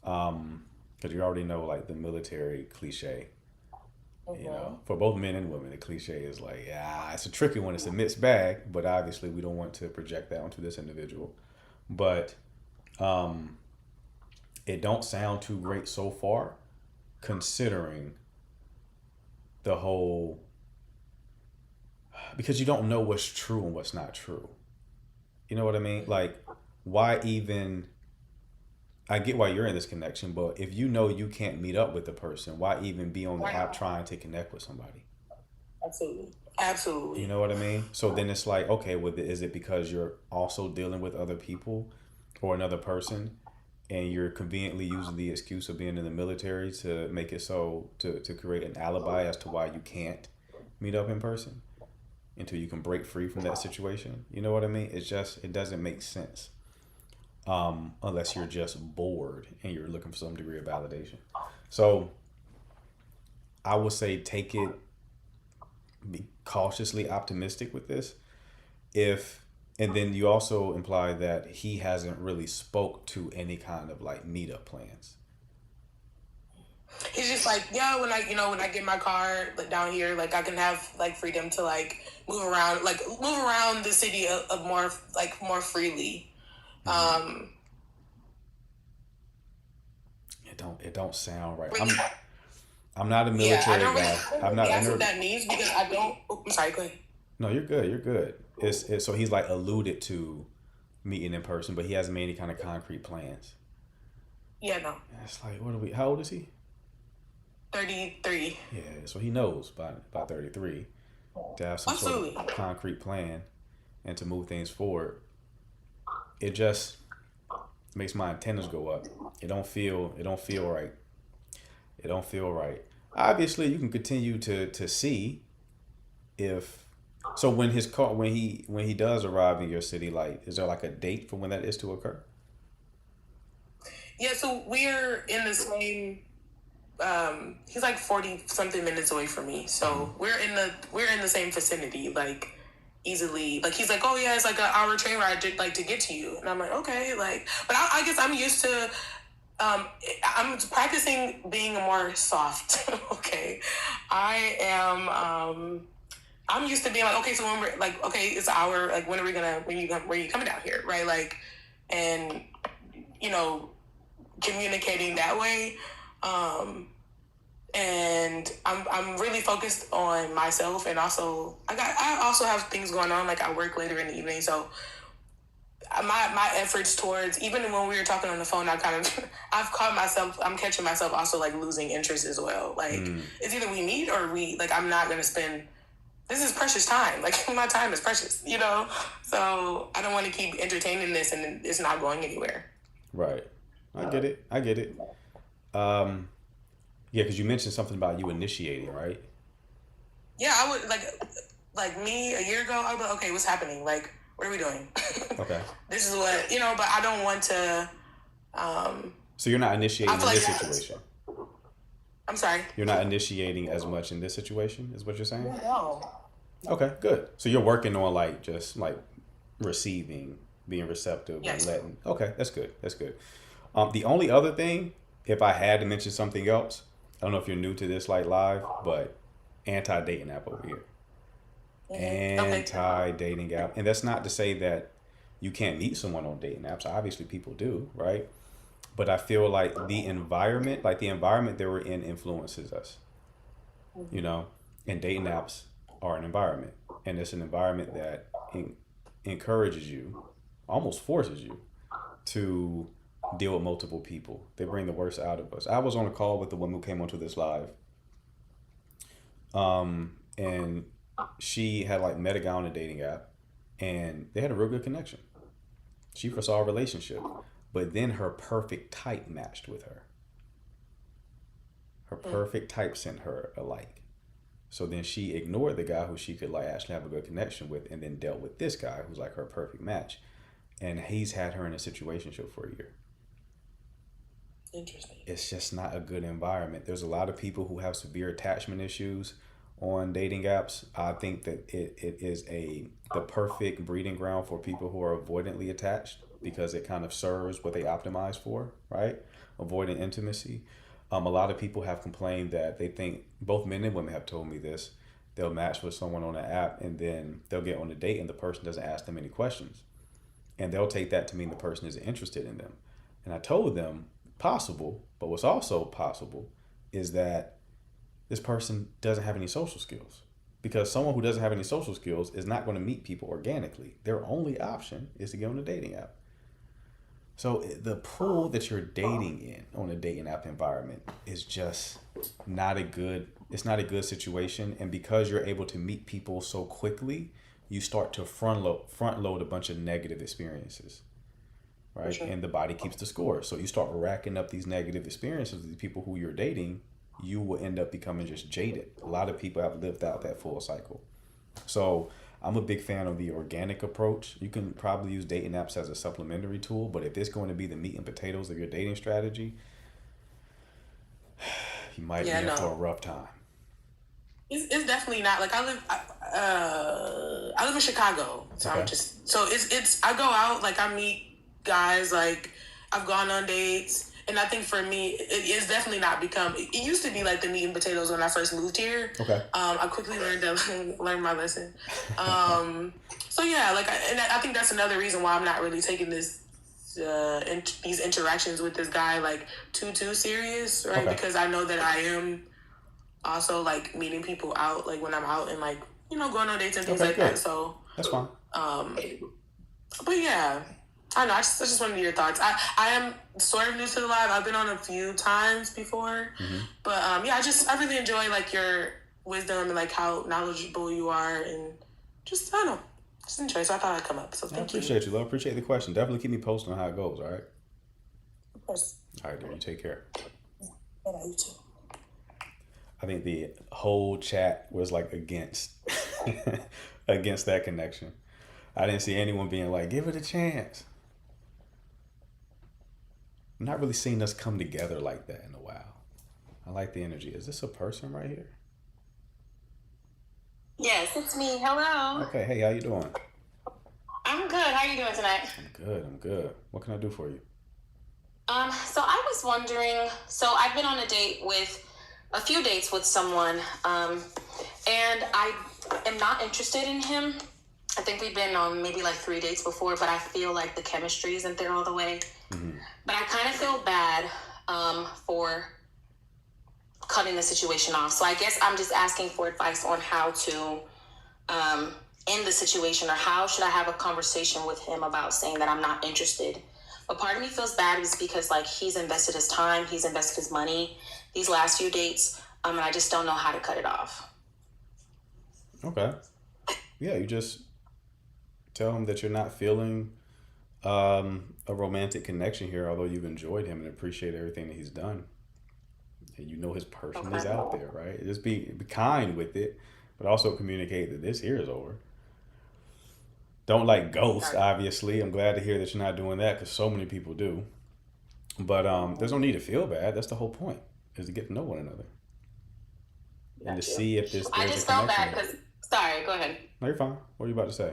Because you already know like the military cliche. You know, for both men and women, the cliche is like, yeah, it's a tricky one. It's a mixed bag, but obviously we don't want to project that onto this individual. But it don't sound too great so far, considering the whole, because you don't know what's true and what's not true. You know what I mean? Like, why even, I get why you're in this connection, but if you know you can't meet up with the person, why even be on the app trying to connect with somebody? Absolutely. Absolutely. You know what I mean? So then it's like, okay, well, is it because you're also dealing with other people or another person, and you're conveniently using the excuse of being in the military to make it so, to create an alibi as to why you can't meet up in person until you can break free from that situation? You know what I mean? It's just, it doesn't make sense. Unless you're just bored and you're looking for some degree of validation. So I would say take it, be cautiously optimistic with this. And then you also imply that he hasn't really spoke to any kind of like meetup plans. He's just like, yeah, when I get my car like, down here, like I can have like freedom to like move around the city of more freely. It don't sound right. I'm not a military guy. I'm not. That's what that means because I don't. I'm sorry. Go ahead. No, you're good. You're good. It's so he's like alluded to meeting in person, but he hasn't made any kind of concrete plans. Yeah, no. It's like, what are we? How old is he? 33. Yeah, so he knows by 33 to have some Absolutely. sort of concrete plan and to move things forward. It just makes my antennas go up. It don't feel right. It don't feel right. Obviously, you can continue to see if so when his car when he does arrive in your city, like is there like a date for when that is to occur? Yeah, so we're in the same. He's like 40 something minutes away from me, so we're in the same vicinity, like easily. Like he's like, oh yeah, it's like an hour train ride to get to you, and I'm like, okay, like, but I guess I'm used to. I'm practicing being more soft. Okay, I am. I'm used to being like, okay, so when we're like, okay, it's an hour. Like, when are you coming down here, right? Like, and communicating that way. And I'm really focused on myself, and also I also have things going on, like I work later in the evening, so my efforts towards, even when we were talking on the phone, I'm catching myself also like losing interest as well. Like it's either we meet or I'm not gonna spend, this is precious time, like my time is precious, so I don't want to keep entertaining this and it's not going anywhere. Right. I get it. Yeah, because you mentioned something about you initiating, right? Yeah, I would like me a year ago. I'd be like, okay, what's happening? Like, what are we doing? Okay. This is what but I don't want to. So you're not initiating in this situation. I'm sorry. You're not initiating as much in this situation, is what you're saying? No. Okay, good. So you're working on like just like receiving, being receptive, Yes. and letting. Okay, that's good. That's good. The only other thing, if I had to mention something else, I don't know if you're new to this like live, but anti-dating app over here. Anti-dating app. And that's not to say that you can't meet someone on dating apps. Obviously people do, right? But I feel like the environment that we're in influences us, and dating apps are an environment, and it's an environment that encourages you, almost forces you to deal with multiple people. They bring the worst out of us. I was on a call with the woman who came onto this live. And she had like met a guy on a dating app and they had a real good connection. She foresaw a relationship, but then her perfect type matched with her. Her perfect type sent her a like. So then she ignored the guy who she could like actually have a good connection with, and then dealt with this guy who's like her perfect match. And he's had her in a situationship for a year. Interesting. It's just not a good environment. There's a lot of people who have severe attachment issues on dating apps. I think that it is the perfect breeding ground for people who are avoidantly attached because it kind of serves what they optimize for, right? Avoiding intimacy. A lot of people have complained that they think, both men and women have told me this, they'll match with someone on an app and then they'll get on a date and the person doesn't ask them any questions. And they'll take that to mean the person isn't interested in them. And I told them, possible, but what's also possible is that this person doesn't have any social skills. Because someone who doesn't have any social skills is not going to meet people organically. Their only option is to get on a dating app. So the pool that you're dating in on a dating app environment is just not a good, it's not a good situation. And because you're able to meet people so quickly, you start to front load a bunch of negative experiences, right? Sure. And the body keeps the score. So you start racking up these negative experiences with the people who you're dating, you will end up becoming just jaded. A lot of people have lived out that full cycle. So I'm a big fan of the organic approach. You can probably use dating apps as a supplementary tool, but if it's going to be the meat and potatoes of your dating strategy, you might be in for a rough time. It's definitely not like I live in Chicago, so Okay. it's I go out, like I meet guys, like I've gone on dates, and I think for me it's definitely not become. It used to be like the meat and potatoes when I first moved here. Okay. I quickly learned my lesson. So yeah, like I think that's another reason why I'm not really taking these interactions with this guy like too serious, right? Okay. Because I know that I am also like meeting people out, like when I'm out and like, you know, going on dates and things Okay, like good. that. So That's fine. but yeah, I know. I just wanted your thoughts. I am sort of new to the live. I've been on a few times before, but yeah, I really enjoy like your wisdom and like how knowledgeable you are, and just I don't know, just enjoy. So I thought I'd come up. So I thank you. appreciate you, love. Appreciate the question. Definitely keep me posted on how it goes, all right? Of course. All right, dear. You take care. Bye bye, you too. I think the whole chat was like against against that connection. I didn't see anyone being like, give it a chance. I'm not really seeing us come together like that in a while. I like the energy. Is this a person right here? Yes, it's me. Hello. Okay, hey, how you doing? I'm good. How are you doing tonight? I'm good. What can I do for you? So I was wondering, so I've been on a few dates with someone, and I am not interested in him. I think we've been on maybe like 3 dates before, but I feel like the chemistry isn't there all the way. But I kind of feel bad for cutting the situation off. So I guess I'm just asking for advice on how to end the situation, or how should I have a conversation with him about saying that I'm not interested. But part of me feels bad is because like he's invested his time, he's invested his money these last few dates, and I just don't know how to cut it off. Okay. Yeah, you just tell him that you're not feeling a romantic connection here, although you've enjoyed him and appreciate everything that he's done. And you know his person is out there, right? Just be kind with it, but also communicate that this here is over. Don't like ghost, obviously. I'm glad to hear that you're not doing that because so many people do. But there's no need to feel bad. That's the whole point, is to get to know one another. And to see if there's I a just felt bad connection. because, sorry, go ahead. No, you're fine. What are you about to say?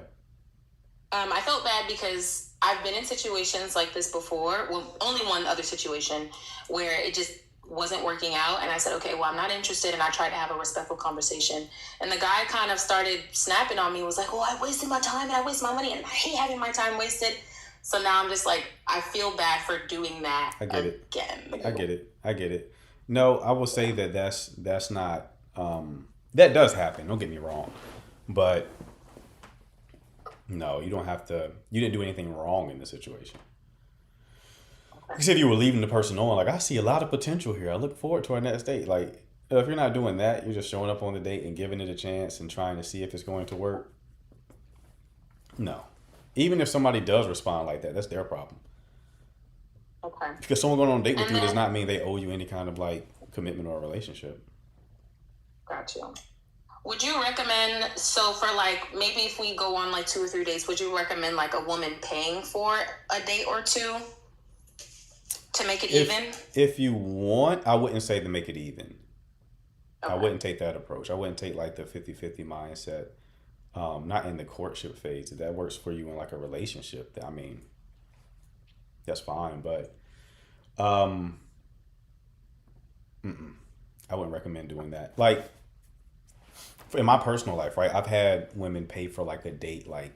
I felt bad because I've been in situations like this before. Well, only one other situation where it just wasn't working out. And I said, okay, well, I'm not interested. And I tried to have a respectful conversation. And the guy kind of started snapping on me, was like, oh, I wasted my time and I wasted my money and I hate having my time wasted. So now I'm just like, I feel bad for doing that I get it. again. I get it. No, I will say that that's not, that does happen. Don't get me wrong. But no, you don't have to, you didn't do anything wrong in the situation. Because if you were leaving the person on, like, I see a lot of potential here. I look forward to our next date. Like, if you're not doing that, you're just showing up on the date and giving it a chance and trying to see if it's going to work. No. Even if somebody does respond like that, that's their problem. Okay. Because someone going on a date with you does not mean they owe you any kind of, like, commitment or relationship. Got you. Would you recommend, so for like, maybe if we go on like 2 or 3 dates, would you recommend like a woman paying for a date or two to make it even? If you want, I wouldn't say to make it even. I wouldn't take that approach. I wouldn't take like the 50-50 mindset. Not in the courtship phase. If that works for you in like a relationship, I mean, that's fine. But I wouldn't recommend doing that. Like in my personal life, right? I've had women pay for like a date, like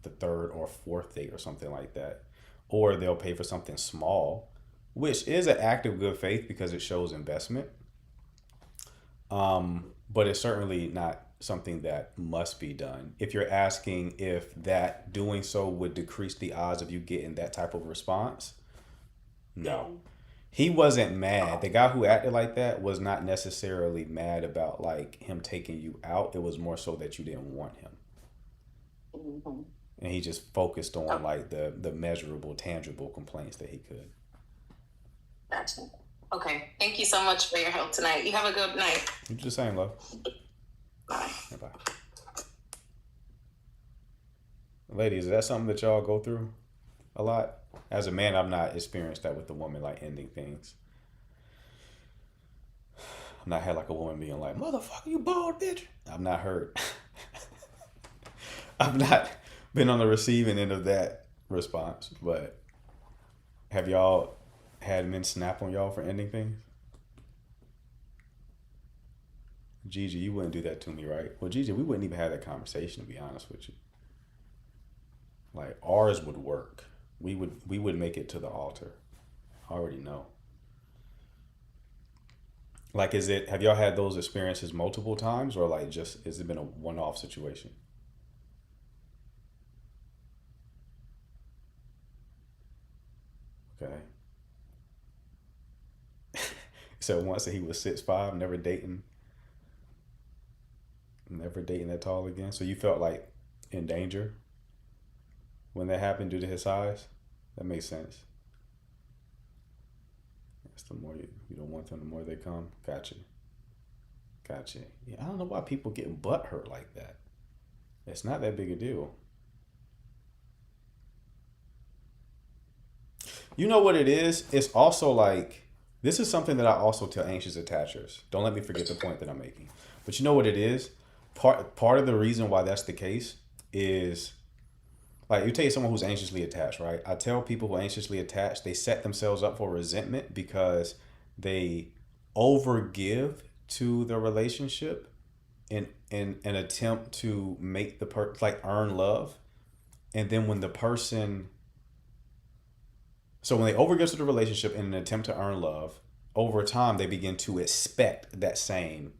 the third or fourth date or something like that, or they'll pay for something small, which is an act of good faith because it shows investment. But it's certainly not something that must be done. If you're asking if that doing so would decrease the odds of you getting that type of response, no. He wasn't mad. The guy who acted like that was not necessarily mad about like him taking you out. It was more so that you didn't want him. And he just focused on like the measurable, tangible complaints that he could. Gotcha. Okay. Thank you so much for your help tonight. You have a good night. You do the same, love. Bye. Bye. Ladies, is that something that y'all go through a lot? As a man, I've not experienced that with a woman, like ending things. I've not had like a woman being like, motherfucker, you bald bitch. I've not heard. I've not been on the receiving end of that response, but have y'all had men snap on y'all for ending things? Gigi, you wouldn't do that to me, right? Well, Gigi, we wouldn't even have that conversation, to be honest with you. Like, ours would work. We would make it to the altar. I already know. Like, have y'all had those experiences multiple times, or like just, has it been a one-off situation? Okay. So once that he was 6'5", never dating that tall again. So you felt like in danger when that happened due to his size? That makes sense. That's the more you don't want them, the more they come. Gotcha. Yeah, I don't know why people get butt hurt like that. It's not that big a deal. You know what it is? It's also like, this is something that I also tell anxious attachers. Don't let me forget the point that I'm making. But you know what it is? Part of the reason why that's the case is, like, you take someone who's anxiously attached, right? I tell people who are anxiously attached, they set themselves up for resentment because they overgive to the relationship in an attempt to make the earn love. And then when the person, so when they overgive to the relationship in an attempt to earn love, over time they begin to expect that same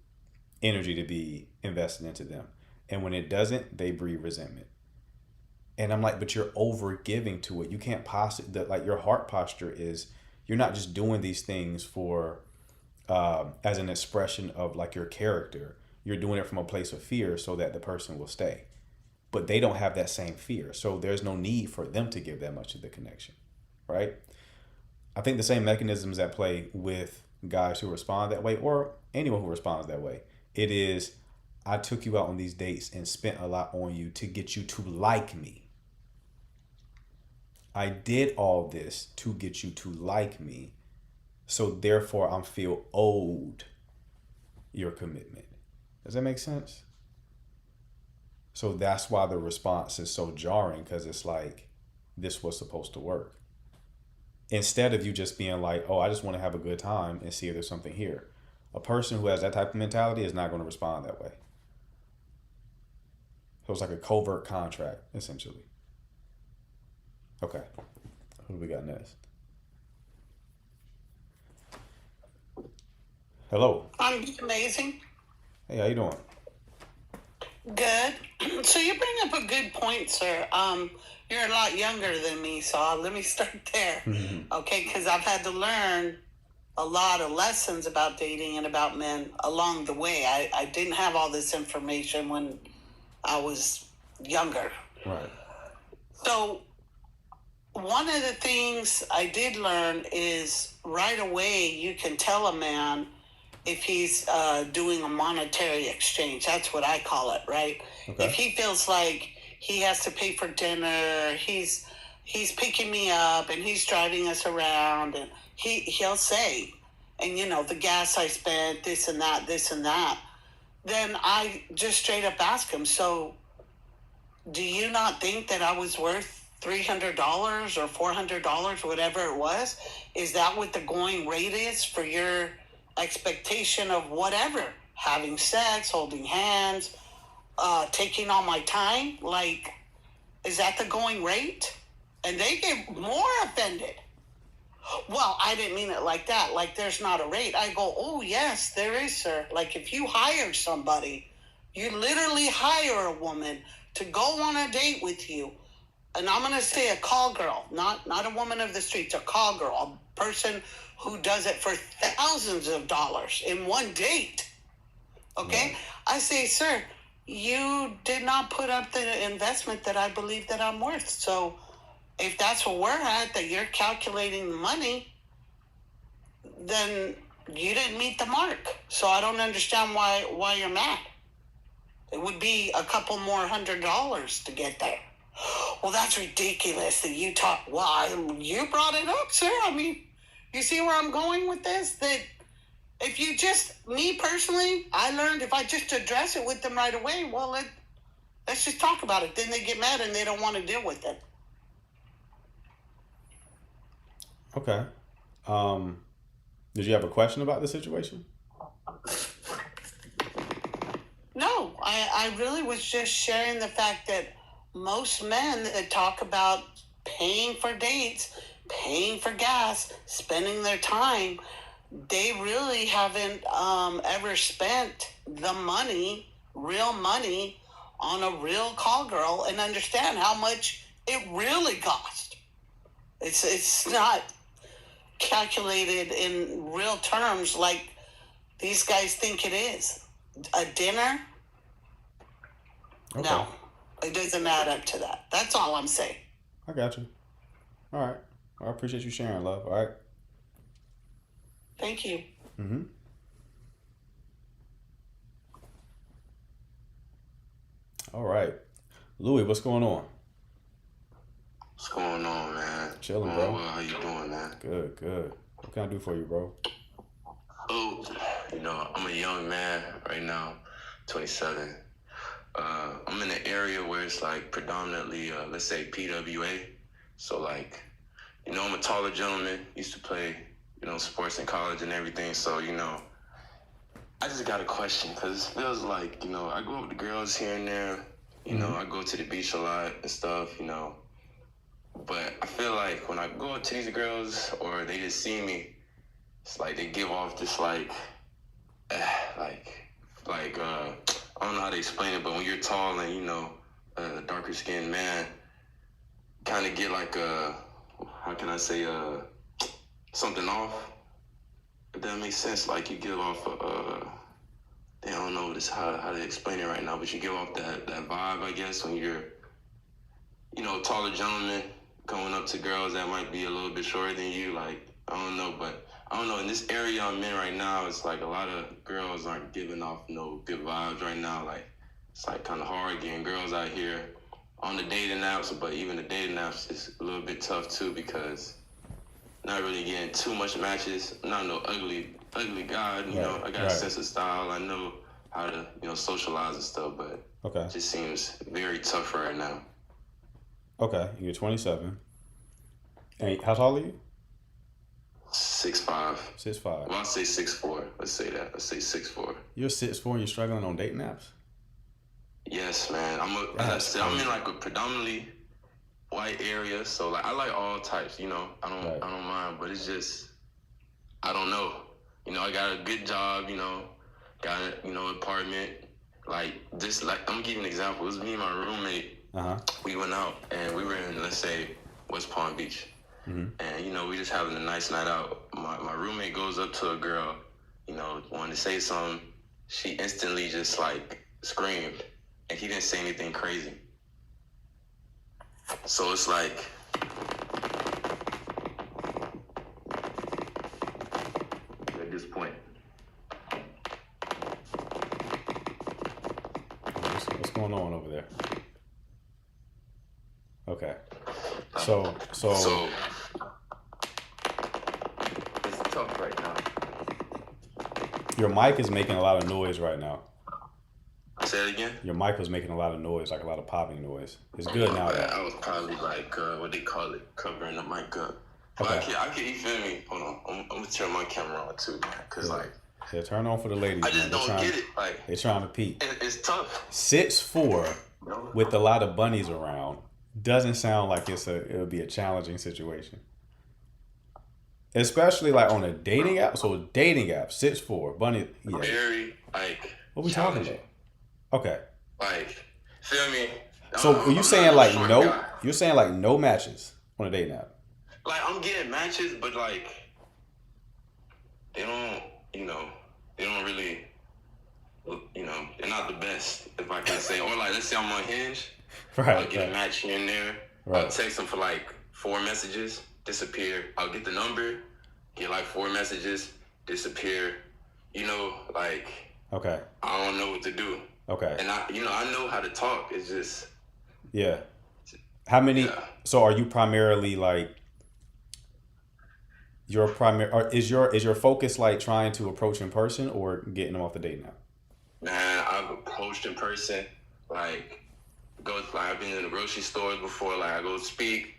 energy to be invested into them. And when it doesn't, they breed resentment. And I'm like, but you're over giving to it. You can't possibly, like, your heart posture is, you're not just doing these things for, as an expression of like your character. You're doing it from a place of fear so that the person will stay. But they don't have that same fear. So there's no need for them to give that much of the connection, right? I think the same mechanisms at play with guys who respond that way, or anyone who responds that way. It is, I took you out on these dates and spent a lot on you to get you to like me. I did all this to get you to like me. So therefore I feel owed your commitment. Does that make sense? So that's why the response is so jarring, because it's like, this was supposed to work. Instead of you just being like, oh, I just want to have a good time and see if there's something here. A person who has that type of mentality is not going to respond that way. So it's like a covert contract, essentially. Okay. Who do we got next? Hello. I'm amazing. Hey, how you doing? Good. So you bring up a good point, sir. You're a lot younger than me, so let me start there. Okay, because I've had to learn a lot of lessons about dating and about men along the way. I didn't have all this information when I was younger. Right. So one of the things I did learn is right away you can tell a man if he's doing a monetary exchange. That's what I call it, right? Okay. If he feels like he has to pay for dinner, he's picking me up and he's driving us around, and he'll say, and you know, the gas I spent, this and that, then I just straight up ask him, so do you not think that I was worth $300 or $400, whatever it was? Is that what the going rate is for your expectation of whatever? Having sex, holding hands, taking all my time? Like, is that the going rate? And they get more offended. Well, I didn't mean it like that. Like, there's not a rate. I go, oh, yes, there is, sir. Like, if you hire somebody, you literally hire a woman to go on a date with you. And I'm going to say a call girl, not a woman of the streets, a call girl, a person who does it for thousands of dollars in one date. Okay? Right. I say, sir, you did not put up the investment that I believe that I'm worth. So if that's where we're at, that you're calculating the money, then you didn't meet the mark. So I don't understand why you're mad. It would be a couple more $100 to get there. Well, that's ridiculous that you talk. Why? You brought it up, sir. I mean, you see where I'm going with this? That if you just, me personally, I learned if I just address it with them right away, well, let's just talk about it. Then they get mad and they don't want to deal with it. Okay. Did you have a question about the situation? No, I really was just sharing the fact that most men that talk about paying for dates, paying for gas, spending their time, they really haven't ever spent the money, real money, on a real call girl and understand how much it really cost. It's not calculated in real terms like these guys think it is. A dinner? Okay. No, it doesn't add up to that. That's all I'm saying. I got you. All right. I appreciate you sharing, love. All right. Thank you. Mm-hmm. All right. Louis, what's going on? What's going on, man? Chilling, bro. Well, how you doing, man? Good. What can I do for you, bro? Oh, I'm a young man right now, 27. I'm in an area where it's like predominantly, let's say PWA. So like, I'm a taller gentleman, used to play, sports in college and everything. So, I just got a question because it feels like, I go up with the girls here and there, I go to the beach a lot and stuff, but I feel like when I go up to these girls or they just see me, it's like they give off this like I don't know how to explain it, but when you're tall and, a darker skinned man, kind of get like how can I say, something off. If that makes sense, like you give off I don't know how to explain it right now, but you give off that vibe, I guess, when you're, taller gentleman going up to girls that might be a little bit shorter than you. Like, I don't know. In this area I'm in right now, it's like a lot of girls aren't giving off no good vibes right now. Like, it's like kind of hard getting girls out here on the dating apps, but even the dating apps is a little bit tough too because not really getting too much matches. I'm not no ugly guy, I got a sense of style. I know how to, socialize and stuff, but it just seems very tough right now. Okay, you're 27. And how tall are you? 6'5". 6'5". Well, I'll say 6'4". Let's say that. Let's say 6'4". You're 6'4" and you're struggling on dating apps? Yes, man. I'm in like a predominantly white area, so like I like all types. I don't mind, but it's just I don't know. I got a good job. Got apartment. Like just like I'm giving an example. It was me and my roommate. We went out and we were in, let's say, West Palm Beach. Mm-hmm. And, we just having a nice night out. My roommate goes up to a girl, wanted to say something. She instantly just, like, screamed. And he didn't say anything crazy. So it's like... at this point. What's going on over there? Okay. So it's tough right now. Your mic is making a lot of noise right now. Say it again. Your mic was making a lot of noise, like a lot of popping noise. It's good now. Yeah, Though. I was probably like, what they call it, covering the mic up. But Okay. I can, you feel me? Hold on, I'm gonna turn my camera on too, cause like Yeah, turn on for the ladies. I just man. don't get it. Like They're trying to peek. it's tough. 6'4" You know? with a lot of bunnies around doesn't sound like it would be a challenging situation. Especially like on a dating app. So dating app, 6'4", bunny. Yeah. Very like. What we talking challenging. about? Okay. Like, feel me? So are you I'm saying not a like short no? guy. You're saying like no matches on a dating app? Like I'm getting matches, but like they don't, they don't really, they're not the best, if I can say. Or like, let's say I'm on Hinge, I'll Right. get a match here and there. Right. I'll text them for like 4 messages, disappear. I'll get the number, get like 4 messages, disappear. Like Okay. I don't know what to do. Okay. And I know how to talk. It's just Yeah. How many? Yeah. So are you primarily like your primary? Or is your focus like trying to approach in person or getting them off the dating app? Man, I've approached in person. Like, I've been in the grocery stores before. Like, I go speak,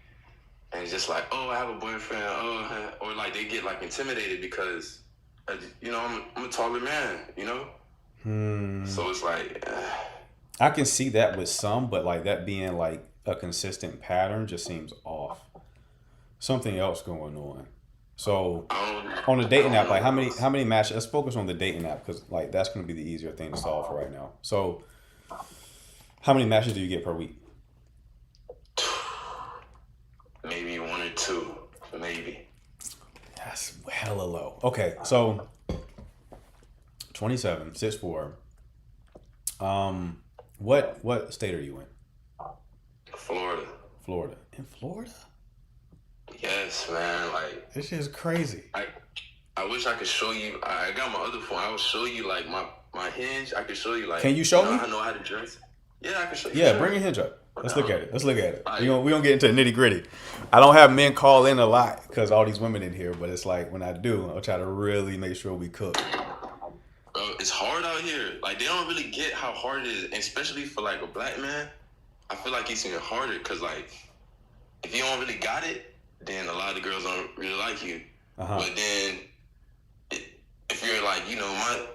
and it's just like, oh, I have a boyfriend. Oh, or like they get like intimidated because, I'm a taller man. So it's like, I can see that with some, but like that being like a consistent pattern just seems off. Something else going on. So on the dating app, like how many matches? Let's focus on the dating app because like that's going to be the easier thing to solve for right now. So how many matches do you get per week? maybe 1 or 2, maybe. That's hella low. Okay, so 27, 6'4". What state are you in? Florida. Florida. In Florida? Yes, man. Like, This shit is crazy. I wish I could show you. I got my other phone. I will show you like my Hinge. I could show you like. Can you show me? I know how to dress. Yeah, I can show you. Yeah, Sure. bring your hinge up. Let's look at it. Alright. We gonna get into the nitty gritty. I don't have men call in a lot because all these women in here, but it's like when I do, I'll try to really make sure we cook. Bro, it's hard out here. Like, they don't really get how hard it is, and especially for like a black man. I feel like it's even harder because like, if you don't really got it, then a lot of girls don't really like you. Uh-huh. But then, if you're like,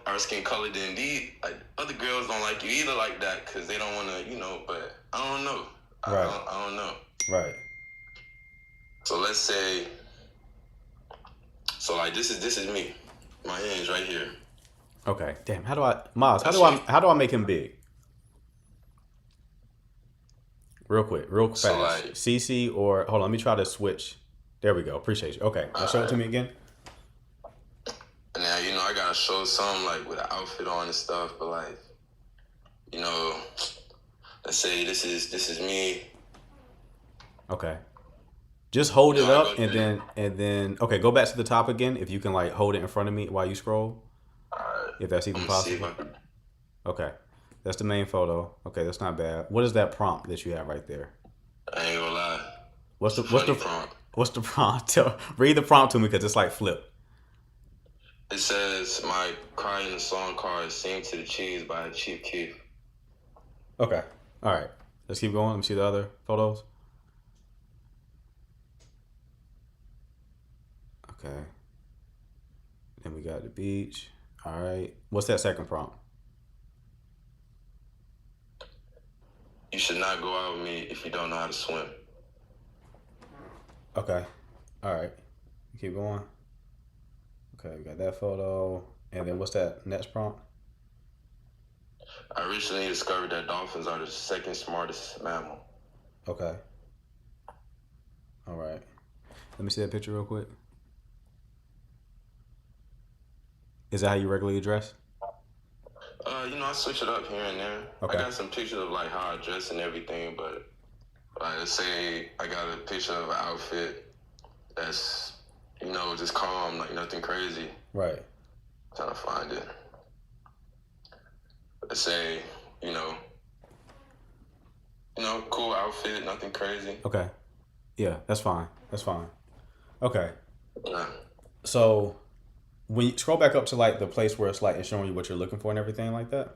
our skin color, then like other girls don't like you either like that because they don't want to, But I don't know. Right. I don't know. Right. So let's say, like this is me, my Hinge right here. Okay. Damn. Miles? How do I make him big? Real quick, real fast. So, like- CC or hold on. Let me try to switch. There we go. Appreciate you. Okay. Now show it to me again. And now, I gotta show some like with an outfit on and stuff, but like, let's say this is me. Okay. Just hold it No, I up go and then okay, go back to the top again if you can like hold it in front of me while you scroll. Alright. If that's even I'm gonna see if possible. I can. Okay. That's the main photo. Okay, that's not bad. What is that prompt that you have right there? I ain't gonna lie. What's the Funny prompt. What's the prompt? Read the prompt to me because it's like flip. It says my cry in the song card "Sing to the Cheese" by Chief Keef. Okay. All right. Let's keep going. Let me see the other photos. Okay. Then we got the beach. All right. What's that second prompt? You should not go out with me if you don't know how to swim. Okay. All right. Keep going. Okay, we got that photo. And then what's that next prompt? I recently discovered that dolphins are the second smartest mammal. Okay. All right. Let me see that picture real quick. Is that how you regularly dress? I switch it up here and there. Okay. I got some pictures of like how I dress and everything, but like let's say I got a picture of an outfit that's just calm, like nothing crazy. Right. Trying to find it. Let's say, cool outfit, nothing crazy. Okay. Yeah, that's fine. That's fine. Okay. Yeah. So when you scroll back up to like the place where it's like it's showing you what you're looking for and everything like that.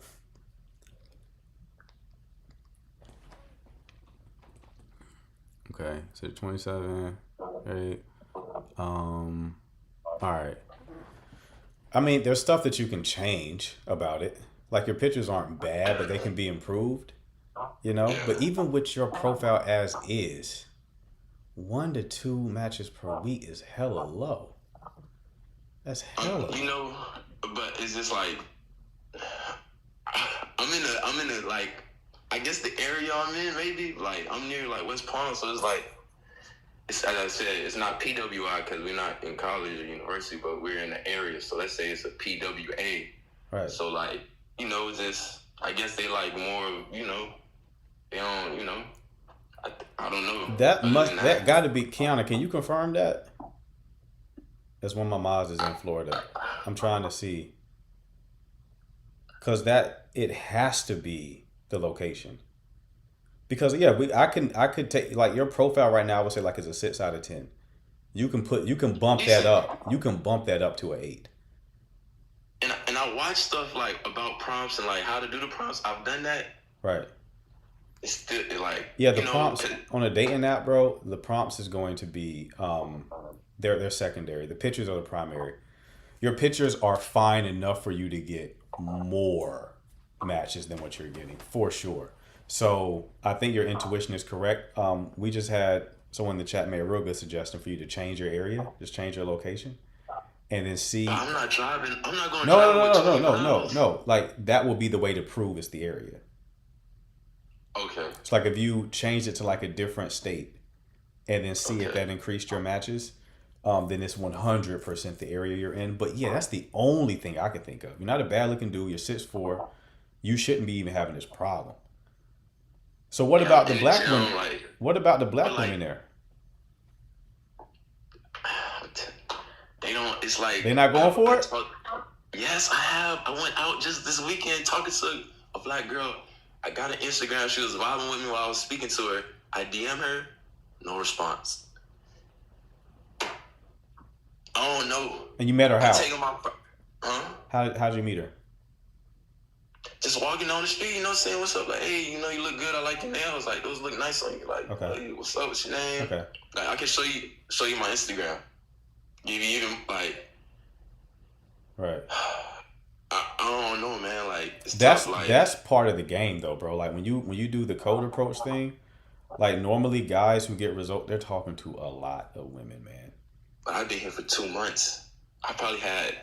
Okay, so 27, 8. All right. I mean, there's stuff that you can change about it. Like your pictures aren't bad, but they can be improved. You know, but even with your profile as is, 1 to 2 matches per week is hella low. That's hella. You know, but it's just like I'm in a like I guess the area I'm in maybe like I'm near like West Palm, so it's like it's as I said, it's not PWI because we're not in college or university, but we're in the area. So let's say it's a PWA. Right. So like just I guess they like more they don't I don't know. That got to be Kiana. Can you confirm that? That's when my mom's is in Florida. I'm trying to see. Cause it has to be the location. Because yeah, I could take like your profile right now. I would say like it's a 6 out of 10. You can bump that up. You can bump that up to an 8. And I watch stuff like about prompts and like how to do the prompts. I've done that. Right. It's still like the prompts on a dating app, bro. The prompts is going to be they're secondary. The pictures are the primary. Your pictures are fine enough for you to get more matches than what you're getting for sure. So I think your intuition is correct. We just had someone in the chat made a real good suggestion for you to change your area, just change your location, and then see. I'm not driving. I'm not going. No. Like that will be the way to prove it's the area. Okay. It's like if you changed it to like a different state, and then see if that increased your matches. Then it's 100% the area you're in. But yeah, that's the only thing I could think of. You're not a bad looking dude. You're 6'4". You shouldn't be even having this problem. So what about the black women? What about the black women there? They don't. It's like they're not going for it. Yes, I have. I went out just this weekend talking to a black girl. I got an Instagram. She was vibing with me while I was speaking to her. I DM her, no response. I don't know. And you met her how? How'd you meet her? Just walking down the street, saying what's up. Like, hey, you look good. I like your nails. Like, those look nice on you. Like, hey, what's up? What's your name? Okay. Like, I can show you my Instagram. Give you even like. Right. I don't know, man. Like, it's that's tough, like, that's part of the game, though, bro. Like when you do the code approach thing, like normally guys who get result, they're talking to a lot of women, man. But I've been here for 2 months. I probably had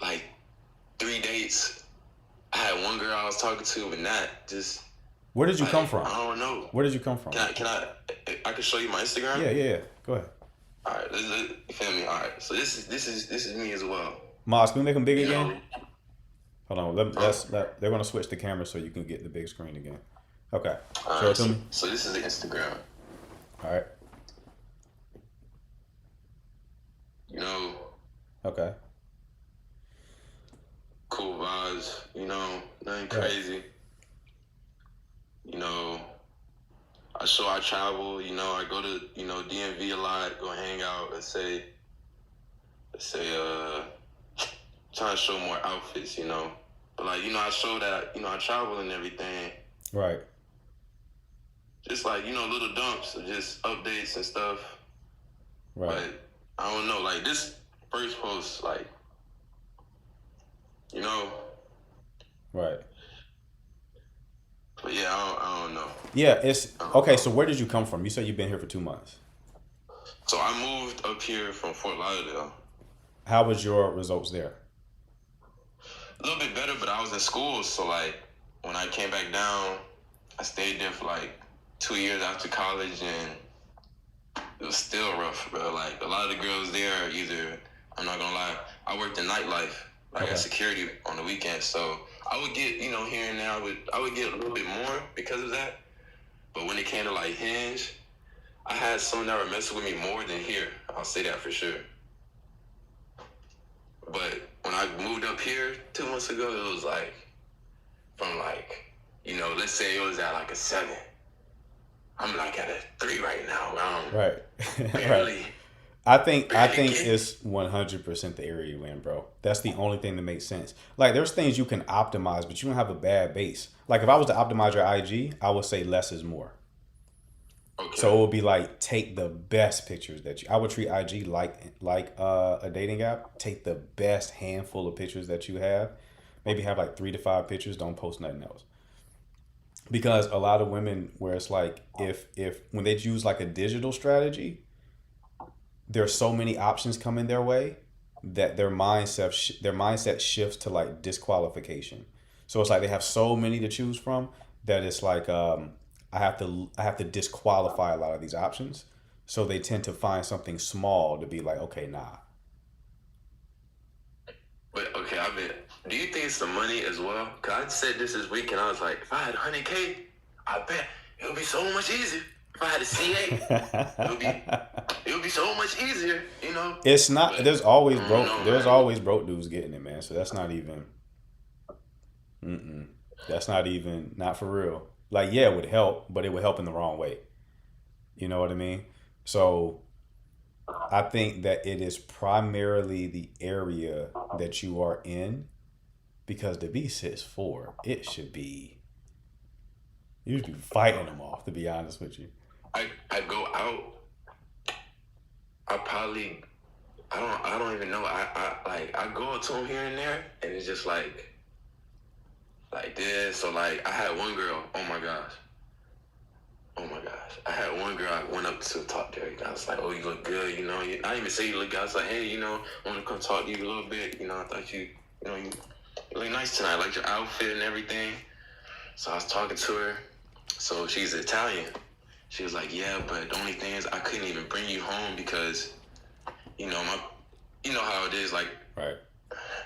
like 3 dates. I had one girl I was talking to, but not just. Where did you come from? I don't know. Where did you come from? Can I show you my Instagram? Yeah. Go ahead. All right, you feel me? All right, so this is me as well. Maz, can we make them big again? Hold on, they're gonna switch the camera so you can get the big screen again. Okay. Show it to me. So this is the Instagram. All right. Okay. Cool vibes, nothing crazy. I travel, I go to, DMV a lot, go hang out, let's say, trying to show more outfits, But like, I show that, I travel and everything. Right. Just like, little dumps of just updates and stuff. Right. But I don't know, like this first post, like, Right. But yeah, I don't know. Yeah, it's okay. So where did you come from? You said you've been here for 2 months. So I moved up here from Fort Lauderdale. How was your results there? A little bit better, but I was in school, so like when I came back down, I stayed there for like 2 years after college, and it was still rough, bro. Like a lot of the girls there are either, I'm not gonna lie, I worked in nightlife, like as security on the weekends, so I would get, here and there, I would get a little bit more because of that. But when it came to like Hinge, I had some that were messing with me more than here. I'll say that for sure. But when I moved up here 2 months ago, it was like, from like, let's say it was at like a 7. I'm like at a 3 right now. Right. Barely. I think it's 100% the area you in, bro. That's the only thing that makes sense. Like there's things you can optimize, but you don't have a bad base. Like if I was to optimize your IG, I would say less is more. Okay. So it would be like take the best pictures that you. I would treat IG like a dating app. Take the best handful of pictures that you have. Maybe have like 3 to 5 pictures. Don't post nothing else. Because a lot of women, where it's like if when they use like a digital strategy, there's so many options coming their way that their mindset shifts to like disqualification. So it's like they have so many to choose from that it's like I have to disqualify a lot of these options. So they tend to find something small to be like, okay, nah. But okay, do you think it's the money as well? Cause I said this week and I was like, if I had 100K, I bet it would be so much easier. If I had a CA, it would be so much easier, you know. It's not. But There's always I don't broke. know, There's man. always broke dudes getting it, man. So that's not even. That's not even, not for real. Like, yeah, it would help, but it would help in the wrong way. You know what I mean? So I think that it is primarily the area that you are in, because to be 6'4", it should be, you should be fighting them off, to be honest with you. I go out. I don't even know. I go up to him here and there, and it's just like this. So like I had one girl. Oh my gosh. I had one girl I went up to talk to her. I was like, oh, you look good, you know. I didn't even say you look good. I was like, hey, you know, I want to come talk to you a little bit. You know, I thought you look nice tonight. I like your outfit and everything. So I was talking to her. So she's Italian. She was like, yeah, but the only thing is I couldn't even bring you home because, you know how it is, like, Right.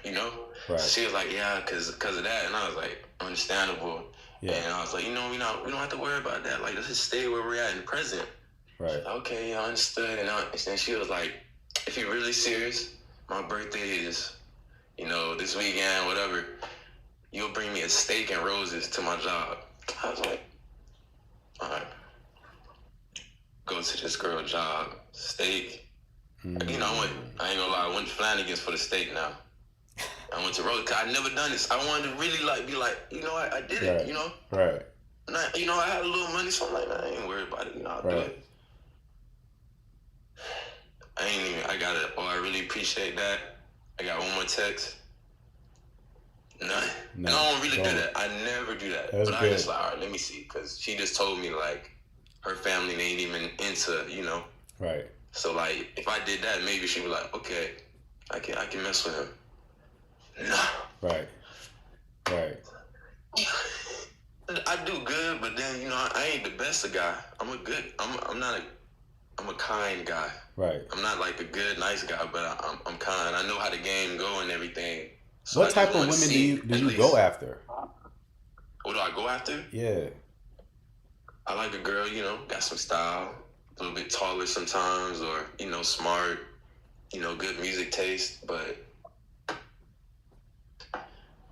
you know? Right. So she was like, yeah, cause of that. And I was like, understandable. Yeah. And I was like, you know, we don't have to worry about that. Like, let's just stay where we're at in the present. Right. Okay, yeah, I understood. And then she was like, if you're really serious, my birthday is, you know, this weekend, whatever, you'll bring me a steak and roses to my job. I was like, all right. Go to this girl's job, steak. You know, I ain't gonna lie, I went to Flanagan's for the steak now. I went to Rose, cause I never done this. I wanted to really like be like, you know, I did it, Right. you know? Right. Not, you know, I had a little money, so I'm like, I ain't worried about it, you know, I'll do Right. it. I really appreciate that. I got one more text. None. No, And I don't really don't. do that. I never do that. That's but good. I just like, all right, let me see. Cause she just told me like her family ain't even into, you know. Right. So like if I did that, maybe she'd be like, okay, I can mess with him. Nah. Right. Right. I do good, but then you know I ain't the best guy. I'm a kind guy. Right. I'm not like a good, nice guy, but I'm kind. I know how the game go and everything. So What I just type of wanna women do see you at go least. after? What do I go after? Yeah. I like a girl, you know, got some style, a little bit taller sometimes, or you know, smart, you know, good music taste. But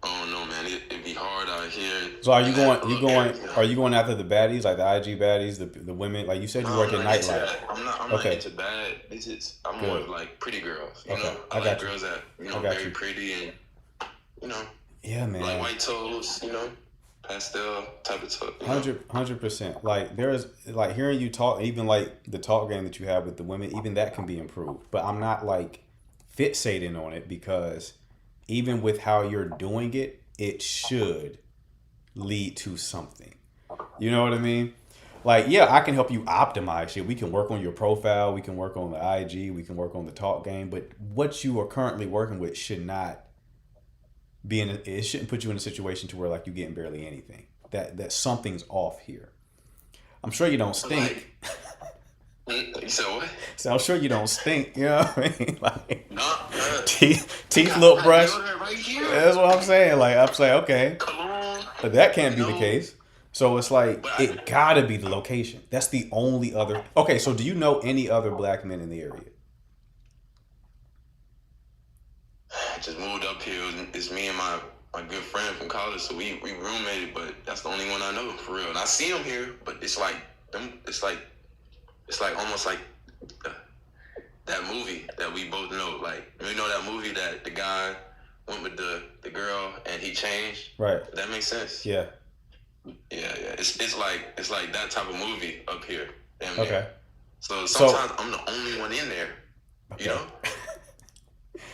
I don't know, man. It'd be hard out here. So are you in going? that You little going? area, you know? Are you going after the baddies, like the IG baddies, the women? Like you said, you No, work I'm at not into nightlife. that. I'm not Okay. into bad. I'm Good. more of like pretty girls. You Okay. know, I I got like you. girls that you know I got very you. pretty and you know Yeah, man. like white toes. You know, pastel type of toe. You know? 100%. Like there's like hearing you talk, even like the talk game that you have with the women, even that can be improved. But I'm not like fixating on it because even with how you're doing it, it should lead to something. You know what I mean? Like, yeah, I can help you optimize shit. We can work on your profile. We can work on the IG. We can work on the talk game. But what you are currently working with should not be in. It shouldn't put you in a situation to where like you're getting barely anything. That something's off here. I'm sure you don't stink. You said what? So I'm sure you don't stink. You know what I mean? Like No. teeth look brush. Right here. That's what I'm saying. Like I'm saying, okay, Cologne. but that can't be the No. case. So it's like But it gotta be the location. That's the only other. Okay, so do you know any other black men in the area? I just moved up here. It's me and my good friend from college, so we roommated. But that's the only one I know for real. And I see him here, but it's like almost like that movie that we both know. Like, you know that movie that the guy went with the girl and he changed. Right. That makes sense. Yeah. Yeah. It's like that type of movie up here. Damn near. Okay. So sometimes I'm the only one in there. Okay. You know.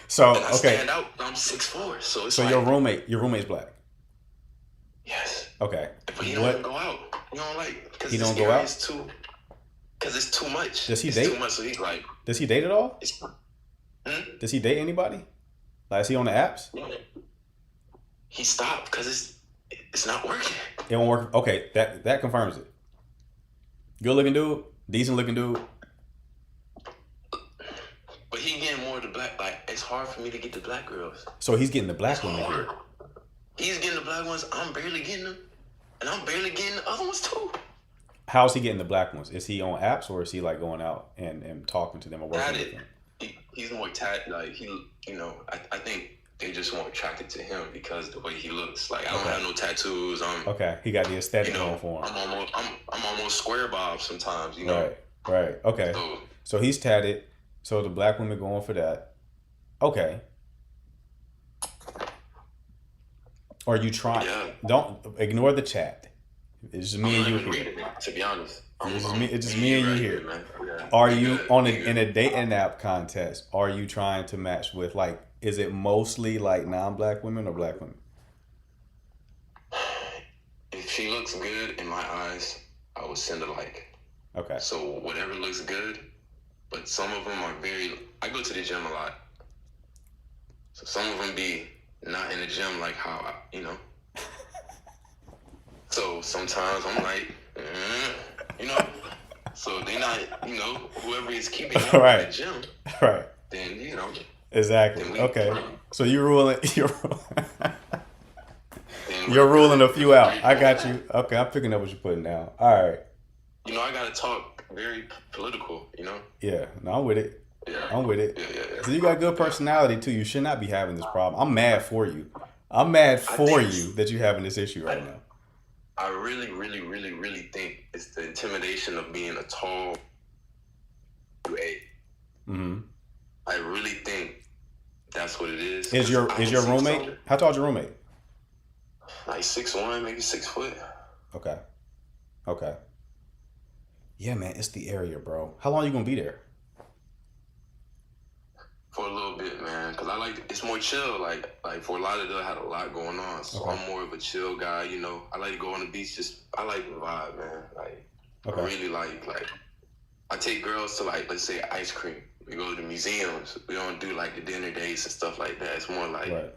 So And I stand out. I'm 6'4", so it's So like, your roommate's black. yes. Okay. But he don't What even go out. You know, like, because He don't go out? Because it's too much. Does he it's date? Too much. So he's like, does he date at all? it's, Does he date anybody? Like, is he on the apps? he stopped because it's not working. It won't work. Okay, that confirms it. Good looking dude, decent looking dude. But he getting more of the black. Like, it's hard for me to get the black girls. So he's getting the black It's woman hard. here. He's getting the black ones. I'm barely getting them, and I'm barely getting the other ones too. How's he getting the black ones? Is he on apps or is he like going out and talking to them or working That with it. them? He's more like he. You know, I think they just more attracted to him because the way he looks. Like, I don't have no tattoos. Okay, he got the aesthetic You know, going for him. I'm almost square bob sometimes. You know. Right. Okay. So, So he's tatted. So the black women going for that. Okay. Are you trying? Yeah. Don't ignore the chat. It's just me and I'm you not even here. reading it, to be honest. It's just me and you right here. man. Yeah. Are We you good. on We in good. a dating app contest? Are you trying to match with like? Is it mostly like non-black women or black women? If she looks good in my eyes, I would send a like. Okay. So whatever looks good, but some of them are very. I go to the gym a lot, so some of them be not in the gym like how you know. So sometimes I'm like, you know. So they not, you know, whoever is keeping up Right. in the gym, Right. then you know. Exactly. Then we- Okay. So you're ruling. Then You're we're ruling a good. few out. I got you. Okay, I'm picking up what you're putting down. All right. You know, I gotta talk very political. You know. Yeah. No, I'm with it. Yeah. I'm with it. Yeah. So you got good personality too. You should not be having this problem. I'm mad for you. I'm mad for you that you're having this issue right now. I really, really, really, really think it's the intimidation of being a tall A. Mm-hmm. I really think that's what it is. Is your I don't see roommate? something How tall's your roommate? like 6'1", maybe 6 foot? Okay. Okay. Yeah, man, it's the area, bro. How long you gonna be there? For a little bit, man, because I like it's more chill. Like for a lot of them, I had a lot going on, so Okay. I'm more of a chill guy. You know, I like to go on the beach. I like the vibe, man. Like Okay. I really like. I take girls to like, let's say, ice cream. We go to the museums. We don't do like the dinner dates and stuff like that. It's more like Right.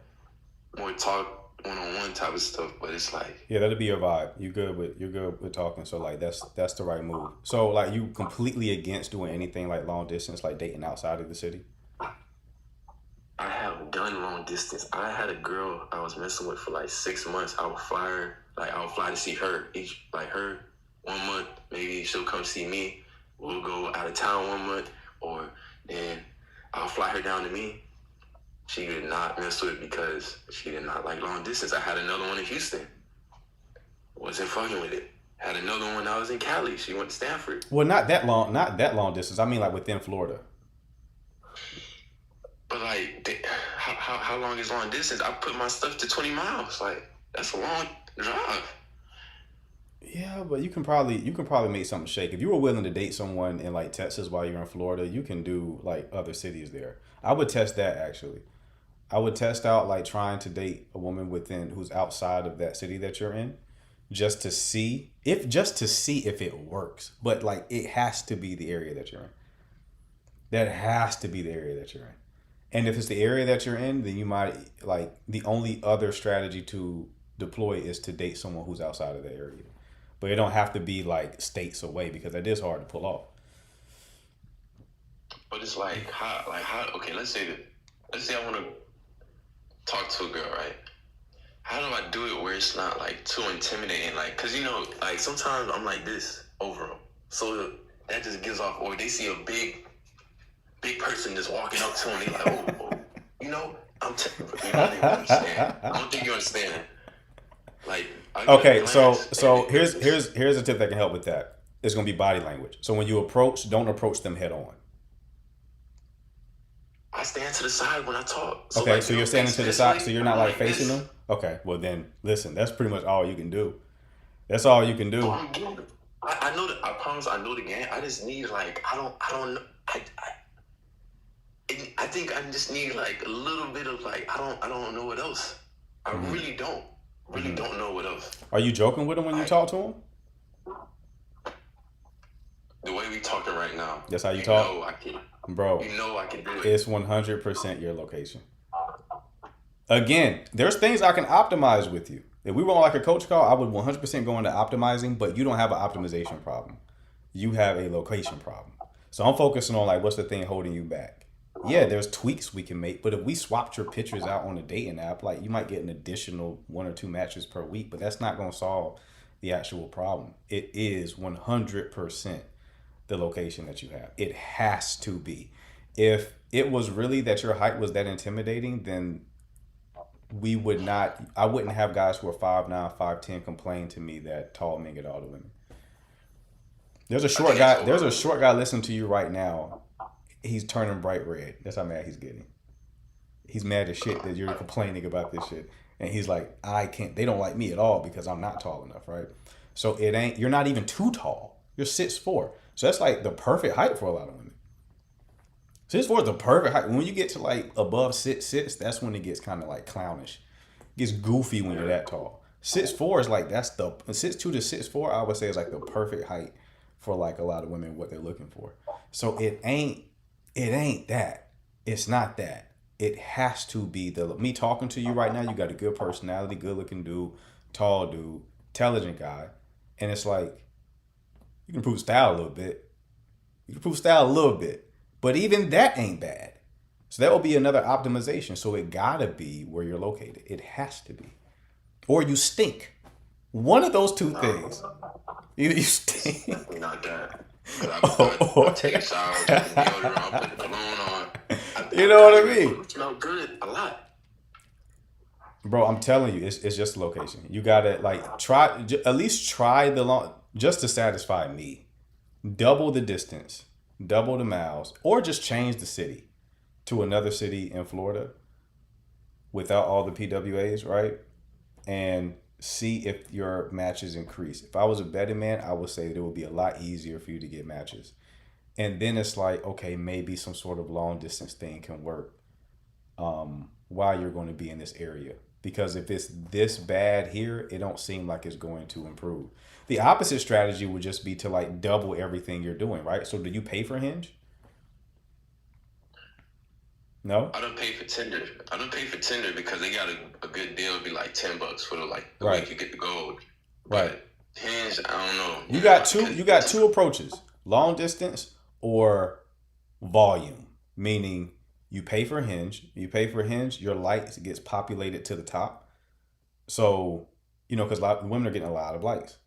more talk one-on-one type of stuff. But it's like Yeah, that'll be your vibe. You're good with talking. So like that's the right move. So like you completely against doing anything like long distance, like dating outside of the city? I have done long distance. I had a girl I was messing with for like 6 months. I would fly her, I would fly to see her her 1 month. Maybe she'll come see me. We'll go out of town 1 month, or then I'll fly her down to me. She did not mess with it because she did not like long distance. I had another one in Houston. Wasn't fucking with it. Had another one I was in Cali. She went to Stanford. Well, not that long distance. I mean like within Florida. But like, how long is long distance? I put my stuff to 20 miles. Like, that's a long drive. Yeah, but you can probably make something shake. If you were willing to date someone in like Texas while you're in Florida, you can do like other cities there. I would test that actually. I would test out like trying to date a woman who's outside of that city that you're in, just to see if it works. But like it has to be the area that you're in. That has to be the area that you're in. And if it's the area that you're in, then you might like the only other strategy to deploy is to date someone who's outside of the area. But it don't have to be like states away because that is hard to pull off. But it's like how okay, let's say I want to talk to a girl, right? How do I do it where it's not like too intimidating? Like, cause you know, like sometimes I'm like this over them, so that just gives off. Or they see a big person just walking up to them, they like, oh, you know, you don't even understand. I don't think you understand. Like, I get a Okay, glance, so and here's a tip that can help with that. It's gonna be body language. So when you approach, don't approach them head on. I stand to the side when I talk. So Okay, like, so they you're don't standing face to the this side, way, so you're not I'm like facing this. them. Okay, well then, listen, that's pretty much all you can do. That's all you can Oh, do. I'm getting it. I know that. I promise. I know the game. I just need like I don't know. I think I just need like a little bit of like I don't know what else. I really don't. Really don't know what else. Are you joking with him when you Like, talk to him? the way we talking right now. That's how you talk? Know I can. Bro, You know I can do it. it's 100% your location. Again, there's things I can optimize with you. If we were on like a coach call, I would 100% go into optimizing, but you don't have an optimization problem. You have a location problem. So I'm focusing on like, what's the thing holding you back? Yeah, there's tweaks we can make, but if we swapped your pictures out on a dating app, like you might get an additional 1 or 2 matches per week, but that's not going to solve the actual problem. It is 100% the location that you have. It has to be. If it was really that your height was that intimidating, then we would not, I wouldn't have guys who are 5'9", 5'10" complain to me that tall men get all the women. There's a short guy listening to you right now. He's turning bright red. That's how mad he's getting. He's mad as shit that you're complaining about this shit. And he's like, they don't like me at all because I'm not tall enough, right? So you're not even too tall. You're 6'4". So that's like the perfect height for a lot of women. 6'4" is the perfect height. When you get to like above 6'6", that's when it gets kind of like clownish. It gets goofy when you're that tall. 6'4" is like, 6'2" to 6'4", I would say is like the perfect height for like a lot of women, what they're looking for. So it ain't that. It's not that. It has to be me talking to you right now. You got a good personality, good looking dude, tall dude, intelligent guy. And it's like, you can improve style a little bit. But even that ain't bad. So that will be another optimization. So it gotta be where you're located. It has to be. Or you stink. One of those two things. Either you stink. Not that. I take a shower, deodorant, I put the cologne on. You know what I mean? It smell good a lot. Bro, I'm telling you, it's just the location. You gotta like at least try the long, just to satisfy me. Double the distance, double the miles, or just change the city to another city in Florida without all the PWAs, right? And see if your matches increase. If I was a betting man, I would say that it would be a lot easier for you to get matches. And then it's like, okay, maybe some sort of long distance thing can work while you're going to be in this area. Because if it's this bad here, it don't seem like it's going to improve. The opposite strategy would just be to like double everything you're doing, right? So do you pay for Hinge? No? I don't pay for Tinder. Because they got a good deal. It'd be like $10 for the Right. week you get the gold. Right. But Hinge, I don't know. You got two approaches: long distance or volume. Meaning you pay for Hinge. Your likes gets populated to the top. So, because a lot of women are getting a lot of likes.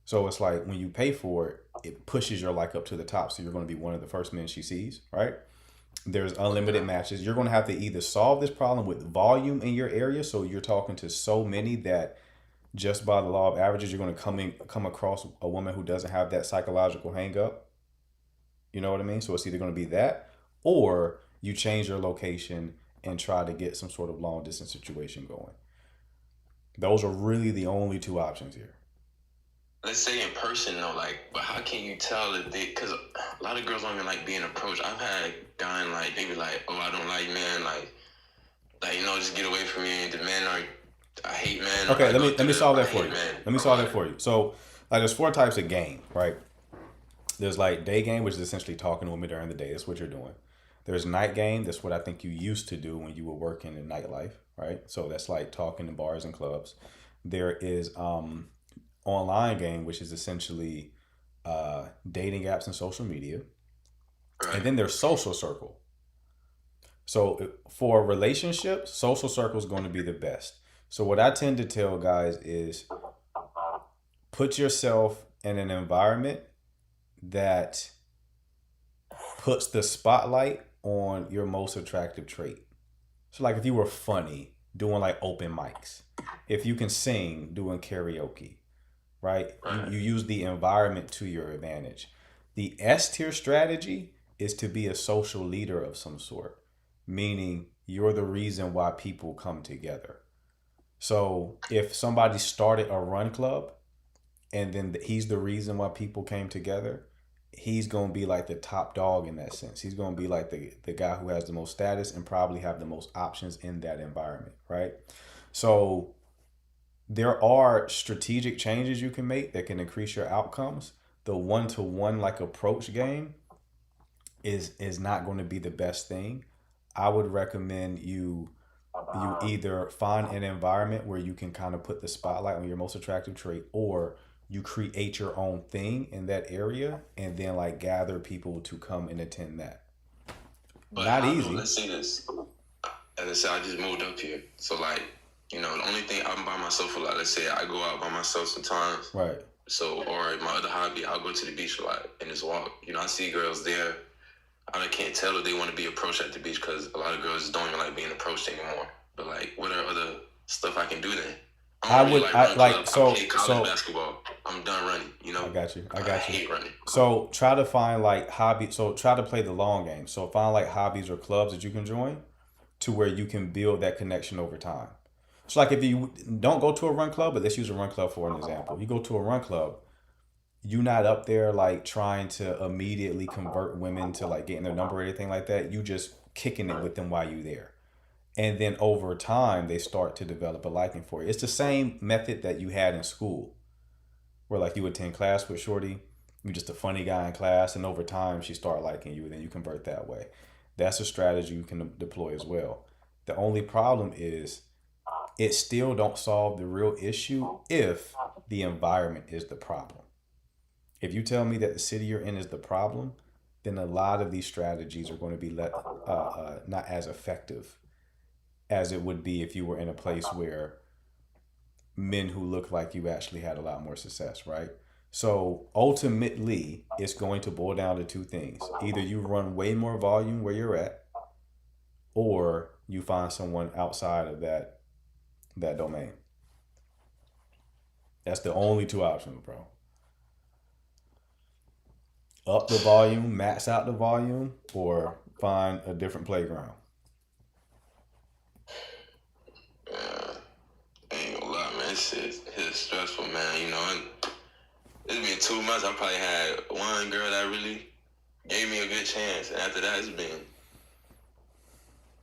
So it's like when you pay for it, it pushes your like up to the top. So you're going to be one of the first men she sees, right? There's unlimited matches. You're going to have to either solve this problem with volume in your area. So you're talking to so many that just by the law of averages, you're going to come across a woman who doesn't have that psychological hang up. You know what I mean? So it's either going to be that, or you change your location and try to get some sort of long distance situation going. Those are really the only two options here. Let's say in person though, but how can you tell if because a lot of girls don't even like being approached. I've had guys they be like, oh, I don't like men, just get away from me. The men are, I hate men. Okay, let me solve that for you. Let me solve that for you. So there's 4 types of game, right? There's day game, which is essentially talking to women during the day. That's what you're doing. There's night game. That's what I think you used to do when you were working in nightlife, right? So that's like talking in bars and clubs. There is online game, which is essentially dating apps and social media. And then there's social circle. So for relationships, social circle is going to be the best. So what I tend to tell guys is put yourself in an environment that puts the spotlight on your most attractive trait. So if you were funny, doing open mics. If you can sing, doing karaoke, right? You use the environment to your advantage. The S tier strategy is to be a social leader of some sort. meaning you're the reason why people come together. So if somebody started a run club and then he's the reason why people came together, he's going to be like the top dog in that sense. He's going to be like the guy who has the most status and probably have the most options in that environment, right? So there are strategic changes you can make that can increase your outcomes. The one-to-one like approach game is not going to be the best thing. I would recommend you either find an environment where you can kind of put the spotlight on your most attractive trait, or you create your own thing in that area and then like gather people to come and attend that. But Not I know, easy. let's say this. As I said, I just moved up here. So, like, you know, the only thing, I'm by myself a lot. Let's say I go out by myself sometimes. Right. So, or my other hobby, I'll go to the beach a lot and just walk. You know, I see girls there. I can't tell if they want to be approached at the beach because a lot of girls don't even like being approached anymore. But, like, what are other stuff I can do then? I would- I played college basketball. I'm done running, you know? I got you. I hate running. So try to find like hobby. So try to play the long game. So find like hobbies or clubs that you can join to where you can build that connection over time. So like if you don't go to a run club, but let's use a run club for an example. You go to a run club, you're not up there like trying to immediately convert women to like getting their number or anything like that. You just kicking it with them while you're there. And then over time, they start to develop a liking for you. It's the same method that you had in school, where like you attend class with Shorty, you're just a funny guy in class, and over time she start liking you, and then you convert that way. That's a strategy you can deploy as well. The only problem is it still don't solve the real issue if the environment is the problem. If you tell me that the city you're in is the problem, then a lot of these strategies are going to be not as effective as it would be if you were in a place where men who look like you actually had a lot more success, right? So ultimately, it's going to boil down to two things. Either you run way more volume where you're at, or you find someone outside of that domain. That's the only two options, bro. Up the volume, max out the volume, or find a different playground. I ain't gonna lie, man. It's stressful, man. You know, it's been 2 months. I probably had one girl that really gave me a good chance, and after that, it's been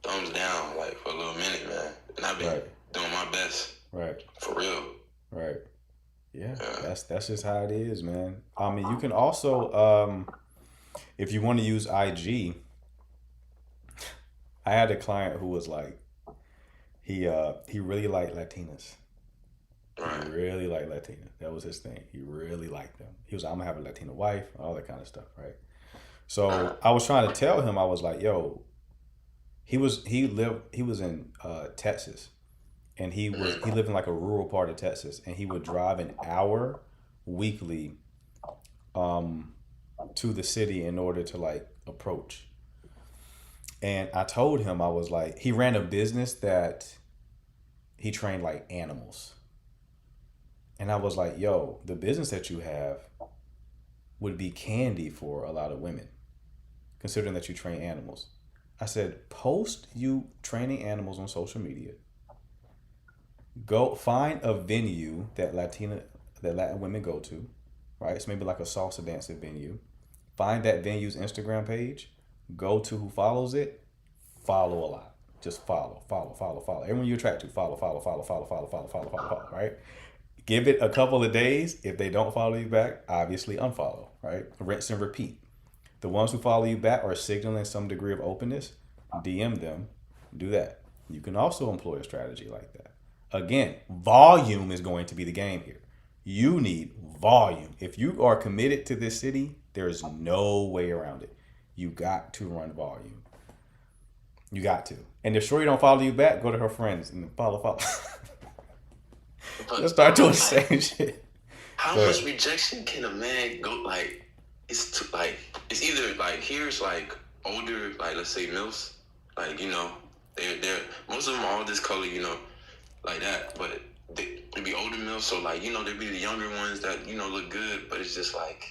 thumbs down, like for a little minute, man. And I've been doing my best, Right. for real. Right. Yeah, that's just how it is, man. I mean, you can also, if you want to use IG, I had a client who was like, he really liked Latinas. Right. He really liked Latinas. That was his thing. He really liked them. He was like, I'm gonna have a Latina wife, all that kind of stuff, right? So I was trying to tell him, I was like, yo, he was in Texas, and he lived in like a rural part of Texas, and he would drive an hour weekly to the city in order to like approach. And I told him, I was like, he ran a business that he trained like animals. And I was like, yo, the business that you have would be candy for a lot of women, considering that you train animals. I said, post you training animals on social media. Go find a venue that Latin women go to, right? It's maybe like a salsa dancing venue. Find that venue's Instagram page. Go to who follows it. Follow a lot. Just follow. Everyone you attract to, follow, right? Give it a couple of days. If they don't follow you back, obviously unfollow, right? Rinse and repeat. The ones who follow you back are signaling some degree of openness. DM them. Do that. You can also employ a strategy like that. Again, volume is going to be the game here. You need volume. If you are committed to this city, there's no way around it. You got to run volume. You got to. And if Shorty don't follow you back, go to her friends and follow. Let's start doing the same shit. How much rejection can a man go? Like, it's either like here's like older, like let's say MILFs, like you know they're most of them are all this color, you know, like that. But it'd be older MILFs, so like you know there'd be the younger ones that you know look good, but it's just like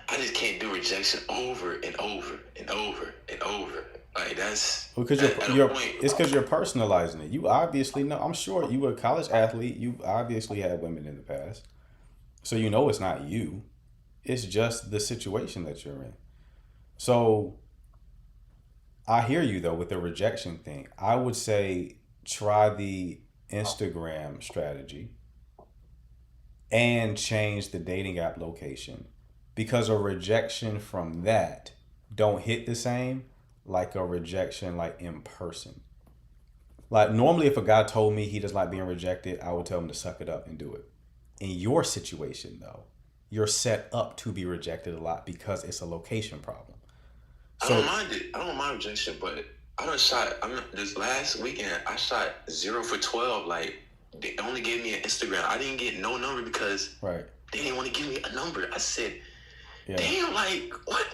I just can't do rejection over and over and over and over. Like that's Because at a you're point. it's because you're personalizing it. You obviously know. I'm sure you were a college athlete. You obviously had women in the past, so you know it's not you. It's just the situation that you're in. So I hear you though with the rejection thing. I would say try the Instagram strategy and change the dating app location because a rejection from that don't hit the same like a rejection like in person. Like normally if a guy told me he doesn't like being rejected, I would tell him to suck it up and do it. In your situation though, you're set up to be rejected a lot because it's a location problem. I So don't mind it. I don't mind rejection, but I done shot. This last weekend I shot 0 for 12. Like they only gave me an Instagram. I didn't get no number because right. they didn't want to give me a number. I said, Yeah. damn, like what?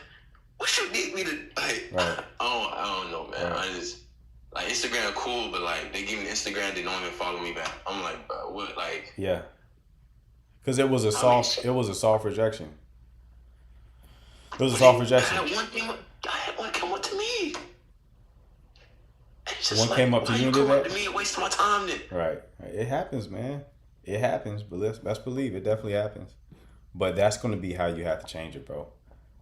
What you need me to like? Right. I don't know, man. Right. I just like Instagram cool, but like they give me Instagram, they don't even follow me back. I'm like, bro, what? Like, Yeah. Because it was a soft rejection. It was a soft rejection. I had one come up to me. It's just One came up to why you and come did up that? to me and waste my time then. Right. It happens, man. It happens, but let's believe it definitely happens. But that's going to be how you have to change it, bro.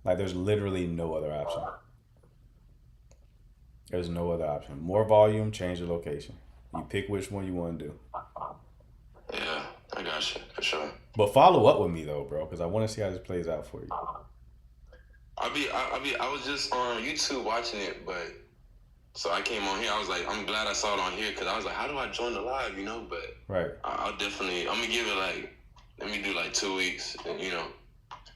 Like there's literally no other option. There's no other option. More volume, change the location. You pick which one you want to do. Yeah, I got you for sure. But follow up with me though, bro, because I want to see how this plays out for you. I was just on YouTube watching it, but so I came on here. I was like, I'm glad I saw it on here because I was like, how do I join the live, you know? But Right. I'll definitely, I'm gonna give it like, let me do like 2 weeks, and you know,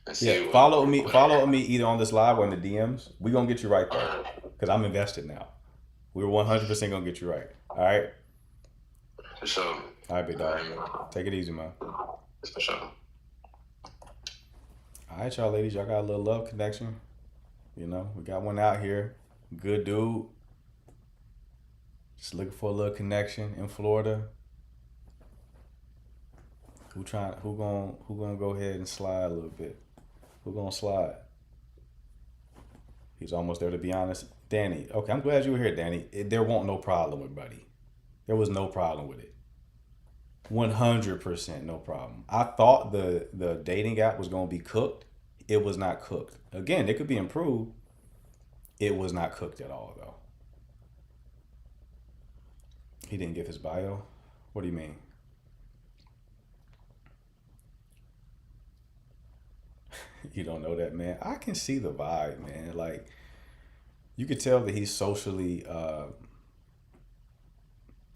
and see. Yeah, what follow me happens. either on this live or in the DMs. We're going to get you right there because I'm invested now. We're 100% going to get you right. All right? For sure. All right, big dog. All right, man. Take it easy, man. For sure. All right, y'all ladies. Y'all got a little love connection. You know, we got one out here. Good dude. Just looking for a little connection in Florida. Who gonna go ahead and slide a little bit? Who gonna slide? He's almost there, to be honest. Danny. Okay, I'm glad you were here, Danny. There won't no problem with Buddy. There was no problem with it. 100% no problem. I thought the dating app was gonna be cooked. It was not cooked. Again, it could be improved. It was not cooked at all, though. He didn't give his bio. What do you mean? You don't know that, man. I can see the vibe, man. Like, you could tell that he's socially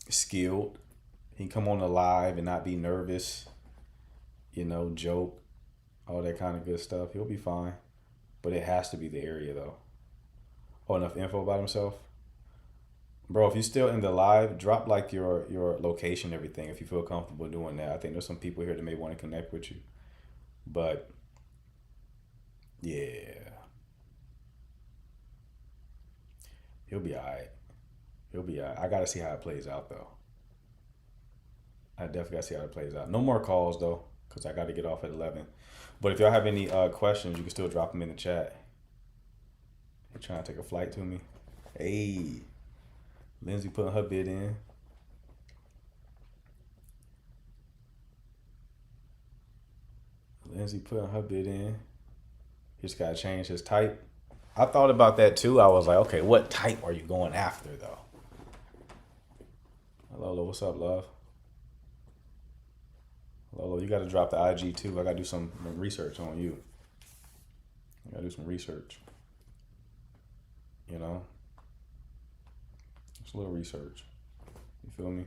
skilled. He can come on the live and not be nervous, you know, joke, all that kind of good stuff. He'll be fine. But it has to be the area, though. Oh, enough info about himself? Bro, if you're still in the live, drop like your location, everything, if you feel comfortable doing that. I think there's some people here that may want to connect with you. But yeah. He'll be all right. He'll be all right. I got to see how it plays out, though. I definitely got to see how it plays out. No more calls, though, because I got to get off at 11. But if y'all have any questions, you can still drop them in the chat. You're trying to take a flight to me? Hey. Lindsay putting her bid in. Lindsay putting her bid in. He just got to change his type. I thought about that too. I was like, okay, what type are you going after though? Hello, what's up, love? Lolo, you got to drop the IG too. I got to do some research on you. I got to do some research. You know? Just a little research. You feel me?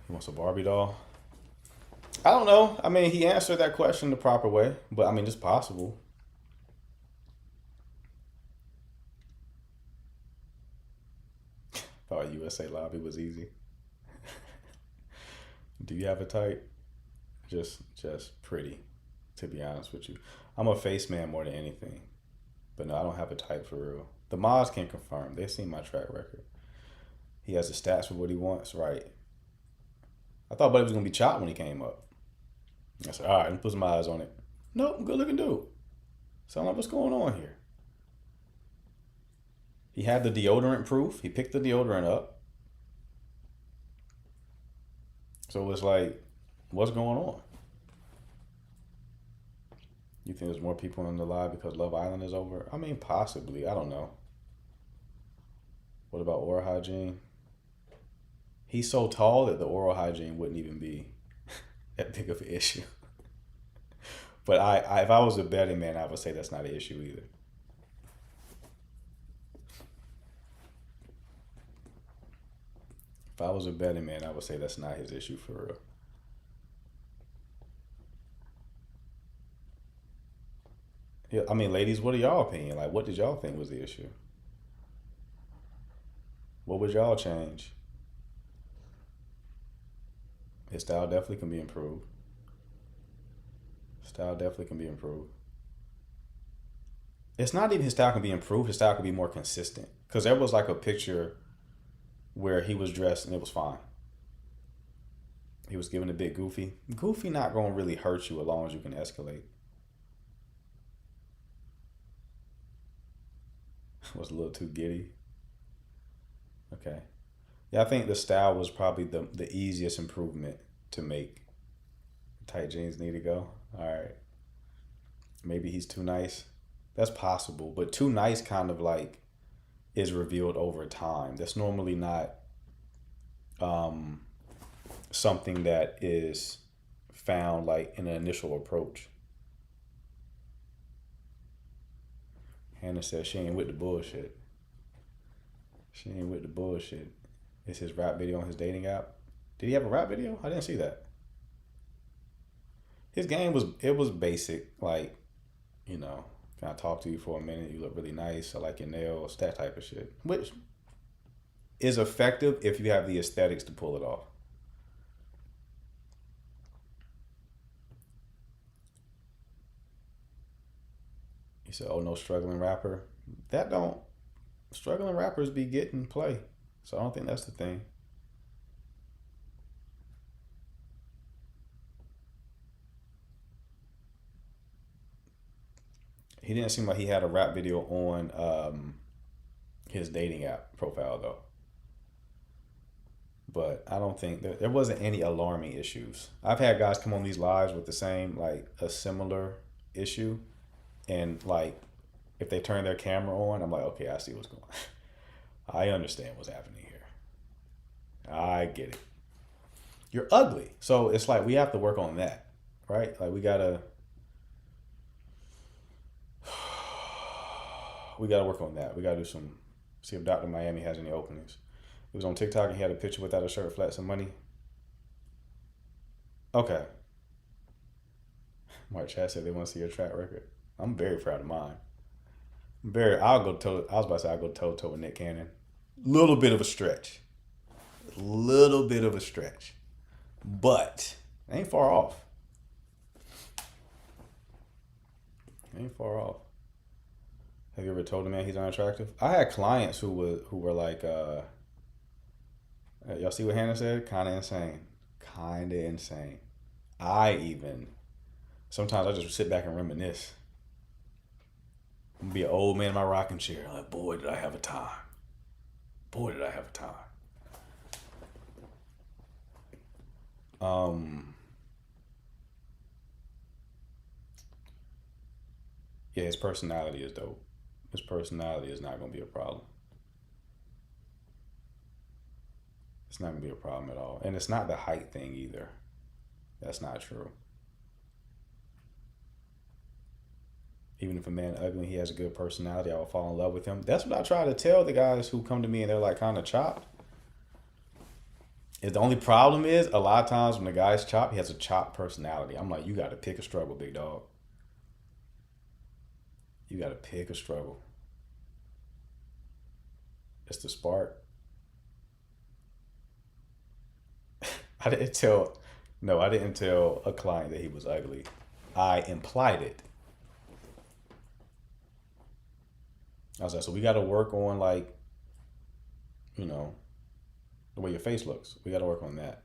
He wants a Barbie doll? I don't know. I mean, he answered that question the proper way, but I mean, it's possible. Thought USA Lobby was easy. Do you have a type? Just pretty, to be honest with you. I'm a face man more than anything. But no, I don't have a type for real. The mods can confirm. They've seen my track record. He has the stats for what he wants, right? I thought Buddy was going to be chopped when he came up. I said, all right, let me put some eyes on it. Nope, good looking dude. So I'm like, what's going on here? He had the deodorant proof. He picked the deodorant up. So it's like, what's going on? You think there's more people in the live because Love Island is over? I mean, possibly. I don't know. What about oral hygiene? He's so tall that the oral hygiene wouldn't even be that big of an issue. But if I was a betting man, I would say that's not an issue either. If I was a betting man, I would say that's not his issue for real. Yeah, I mean, ladies, what are y'all opinion? Like, what did y'all think was the issue? What would y'all change? His style definitely can be improved. Style definitely can be improved. It's not even his style can be improved. His style can be more consistent. Because there was like a picture where he was dressed and it was fine. He was giving a bit goofy. Goofy not going to really hurt you as long as you can escalate. Was a little too giddy. Okay. Yeah, I think the style was probably the easiest improvement to make. Tight jeans need to go. All right. Maybe he's too nice. That's possible. But too nice kind of like is revealed over time. That's normally not something that is found like in an initial approach. Hannah says she ain't with the bullshit. She ain't with the bullshit. It's his rap video on his dating app. Did he have a rap video? I didn't see that. His game was basic, like, you know, can I talk to you for a minute? You look really nice. I like your nails, that type of shit. Which is effective if you have the aesthetics to pull it off. He said, oh, no struggling rapper. Struggling rappers be getting play. So I don't think that's the thing. He didn't seem like he had a rap video on his dating app profile though. But I don't think there wasn't any alarming issues. I've had guys come on these lives with the same, like a similar issue. And like, if they turn their camera on, I'm like, okay, I see what's going on. I understand what's happening here. I get it. You're ugly. So it's like, we have to work on that, right? Like we gotta work on that. We gotta see if Dr. Miami has any openings. He was on TikTok and he had a picture without a shirt, flat some money. Okay. Mark Chad said they want to see your track record. I'm very proud of mine. I'll go toe to toe with Nick Cannon. Little bit of a stretch. But ain't far off. Have you ever told a man he's unattractive? I had clients who were like, y'all see what Hannah said? Kinda insane. Sometimes I just sit back and reminisce. I'm gonna be an old man in my rocking chair. Like, boy, did I have a time. Yeah, his personality is dope. His personality is not gonna be a problem. It's not gonna be a problem at all. And it's not the height thing either. That's not true. Even if a man ugly, he has a good personality, I will fall in love with him. That's what I try to tell the guys who come to me and they're like kind of chopped. The only problem is a lot of times when the guy's chopped, he has a chopped personality. I'm like, you got to pick a struggle, big dog. You got to pick a struggle. It's the spark. I didn't tell a client that he was ugly. I implied it. I was like, so we got to work on, like, you know, the way your face looks. We got to work on that.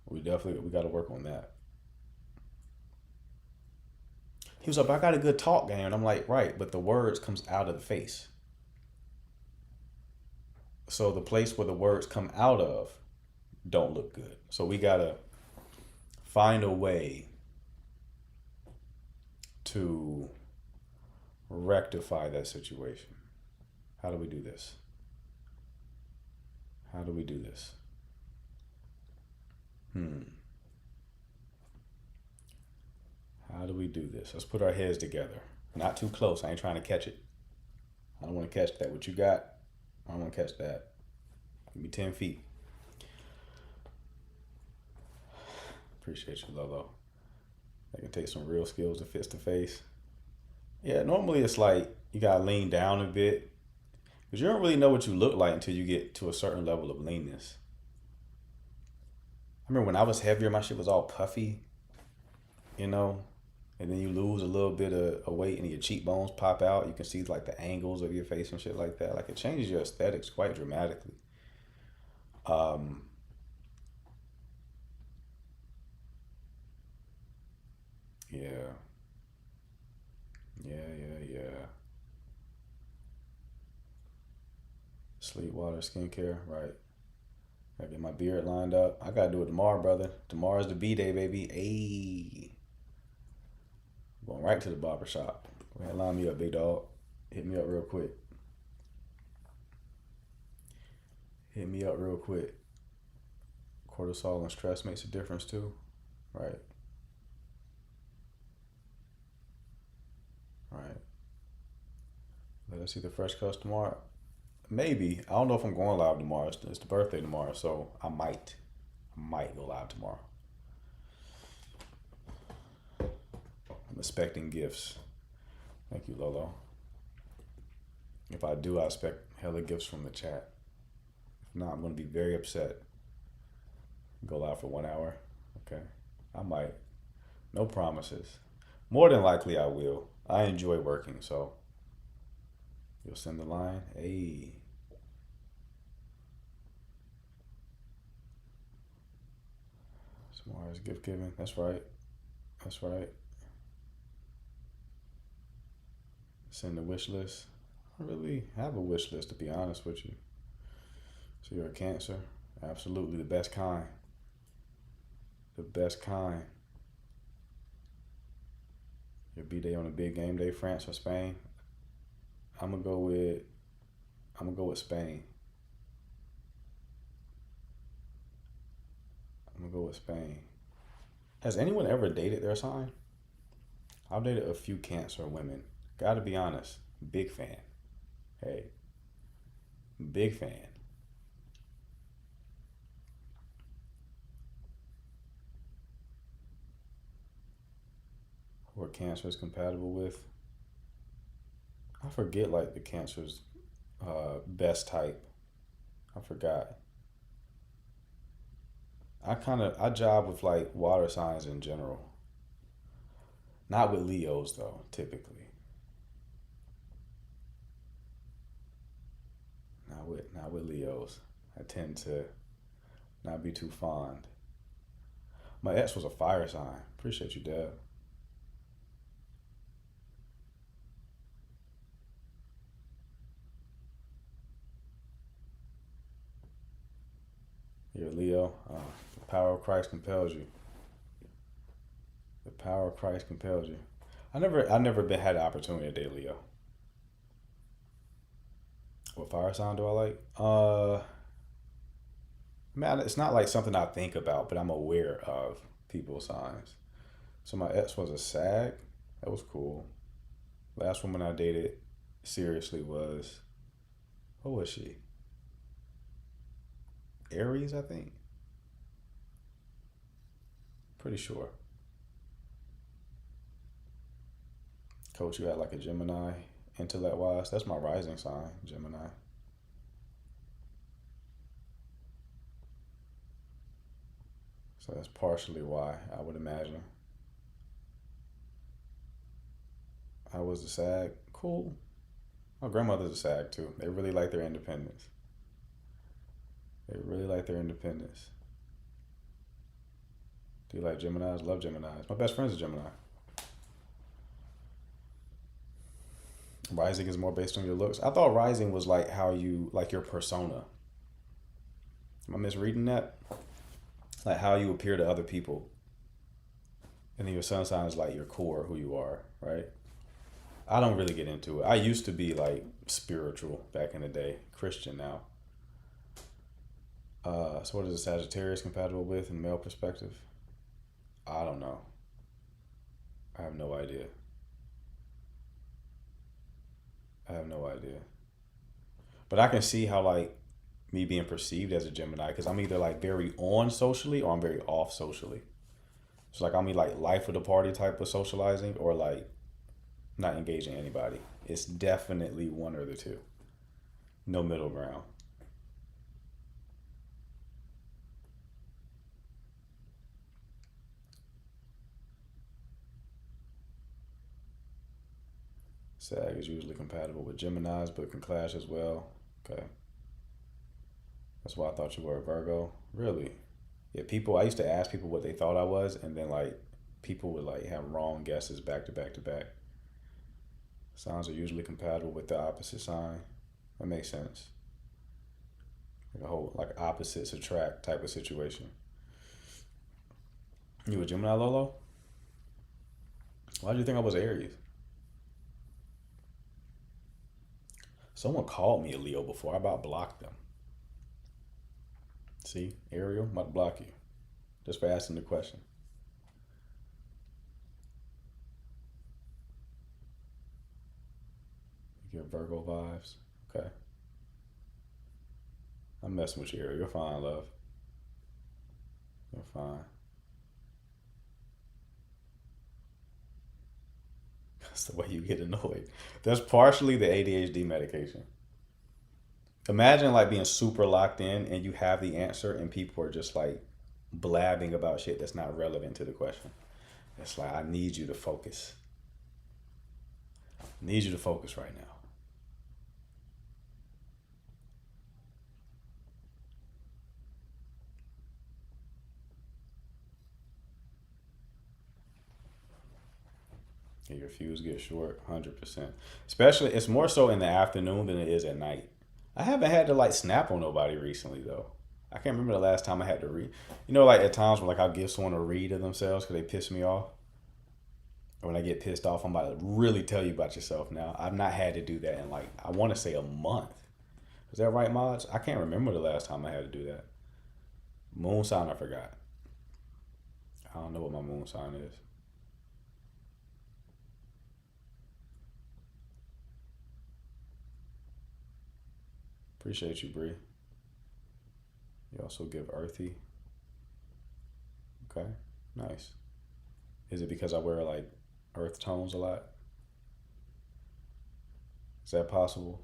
We got to work on that. He was like, I got a good talk game. And I'm like, right, but the words comes out of the face. So the place where the words come out of don't look good. So we got to find a way to rectify that situation. How do we do this? How do we do this? How do we do this? Let's put our heads together. Not too close. I ain't trying to catch it. I don't want to catch that. What you got? I don't want to catch that. Give me 10 feet. Appreciate you, Lolo. That can take some real skills to face to face. Yeah, normally it's like you got to lean down a bit because you don't really know what you look like until you get to a certain level of leanness. I remember when I was heavier, my shit was all puffy, you know, and then you lose a little bit of weight and your cheekbones pop out. You can see like the angles of your face and shit like that. Like it changes your aesthetics quite dramatically. Yeah. Sleep, water, skincare, right. Gotta get my beard lined up. I gotta do it tomorrow, brother. Tomorrow's the B-Day, baby. Ayy. Going right to the barber shop. Go ahead, line me up, big dog. Hit me up real quick. Cortisol and stress makes a difference too, right? Let us see the fresh cuts tomorrow. Maybe. I don't know if I'm going live tomorrow. It's the birthday tomorrow, so I might go live tomorrow. I'm expecting gifts. Thank you, Lolo. If I do, I expect hella gifts from the chat. If not, I'm going to be very upset. Go live for 1 hour. Okay. I might. No promises. More than likely, I will. I enjoy working, so you'll send the line. Hey. Tomorrow's gift giving. That's right. Send the wish list. I don't really have a wish list, to be honest with you. So you're a Cancer? Absolutely. The best kind. Your B-Day on a big game day, France or Spain? I'm gonna go with Spain. Has anyone ever dated their sign? I've dated a few Cancer women. Gotta be honest. Big fan. Hey. Big fan. Who are Cancers compatible with? I forget like the Cancer's best type. I forgot. I job with like water signs in general. Not with Leos though, typically. Not with Leos. I tend to not be too fond. My ex was a fire sign. Appreciate you, Deb. You're a Leo. The power of Christ compels you. I never had the opportunity to date Leo. What fire sign do I like? Man, it's not like something I think about, but I'm aware of people's signs. So my ex was a Sag. That was cool. Last woman I dated seriously was, what was she? Aries, I think. Pretty sure. Coach, you had like a Gemini, intellect-wise. That's my rising sign, Gemini. So that's partially why, I would imagine. I was a Sag. Cool. My grandmother's a Sag too. They really like their independence. Do you like Geminis? Love Geminis. My best friend's a Gemini. Rising is more based on your looks. I thought rising was like how you, like your persona. Am I misreading that? Like how you appear to other people. And then your sun sign is like your core, who you are, right? I don't really get into it. I used to be like spiritual back in the day, Christian now. So what is a Sagittarius compatible with in male perspective? I don't know. I have no idea. But I can see how like me being perceived as a Gemini, because I'm either like very on socially or I'm very off socially. So like I'm like life of the party type of socializing or like not engaging anybody. It's definitely one or the two. No middle ground. Sag is usually compatible with Geminis, but can clash as well. Okay. That's why I thought you were a Virgo. Really? Yeah, I used to ask people what they thought I was, and then like people would like have wrong guesses back to back to back. Signs are usually compatible with the opposite sign. That makes sense. Like a whole like opposites attract type of situation. You a Gemini, Lolo? Why do you think I was Aries? Someone called me a Leo before. I about blocked them. See, Ariel, I'm about to block you. Just for asking the question. You get Virgo vibes. Okay. I'm messing with you, Ariel. You're fine, love. You're fine. That's the way you get annoyed. That's partially the ADHD medication. Imagine like being super locked in and you have the answer and people are just like blabbing about shit that's not relevant to the question. It's like, I need you to focus. I need you to focus right now. And your fuse gets short, 100%. Especially, it's more so in the afternoon than it is at night. I haven't had to like snap on nobody recently though. I can't remember the last time I had to read. You know, like at times when like I'll give someone a read of themselves because they piss me off. Or when I get pissed off, I'm about to really tell you about yourself now. I've not had to do that in like, I want to say a month. Is that right, Mods? I can't remember the last time I had to do that. Moon sign, I forgot. I don't know what my moon sign is. Appreciate you, Bree. You also give earthy. Okay, nice. Is it because I wear like earth tones a lot? Is that possible?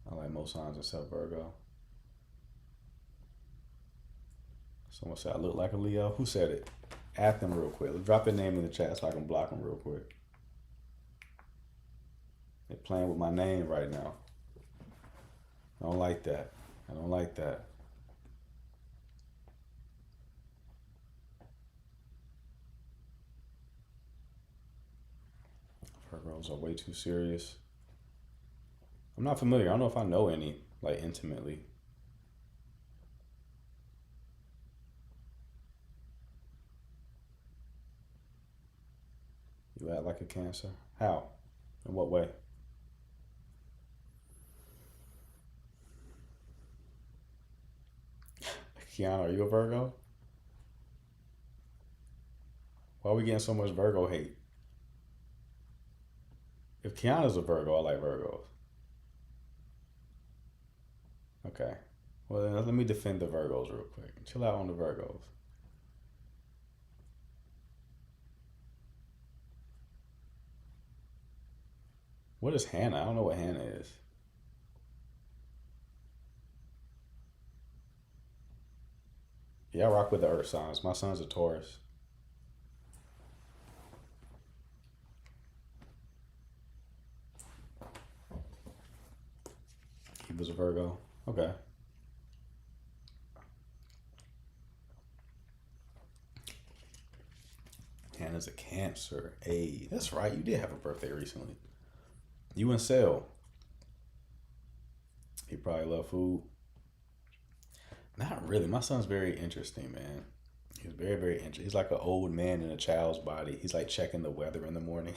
I like most signs except Virgo. Someone said I look like a Leo. Who said it? At them real quick. Let's drop their name in the chat so I can block them real quick. They're playing with my name right now. I don't like that. I don't like that. Virgos are way too serious. I'm not familiar. I don't know if I know any, like, intimately. You act like a Cancer? How? In what way? Kiana, are you a Virgo? Why are we getting so much Virgo hate? If Kiana's a Virgo, I like Virgos. Okay. Well, then let me defend the Virgos real quick. Chill out on the Virgos. What is Hannah? I don't know what Hannah is. Yeah, I rock with the earth signs. My son's a Taurus. Virgo. Okay. Hannah's a Cancer. Hey, that's right. You did have a birthday recently. You and Sel. He probably love food. Not really. My son's very interesting, man. He's very, very interesting. He's like an old man in a child's body. He's like checking the weather in the morning.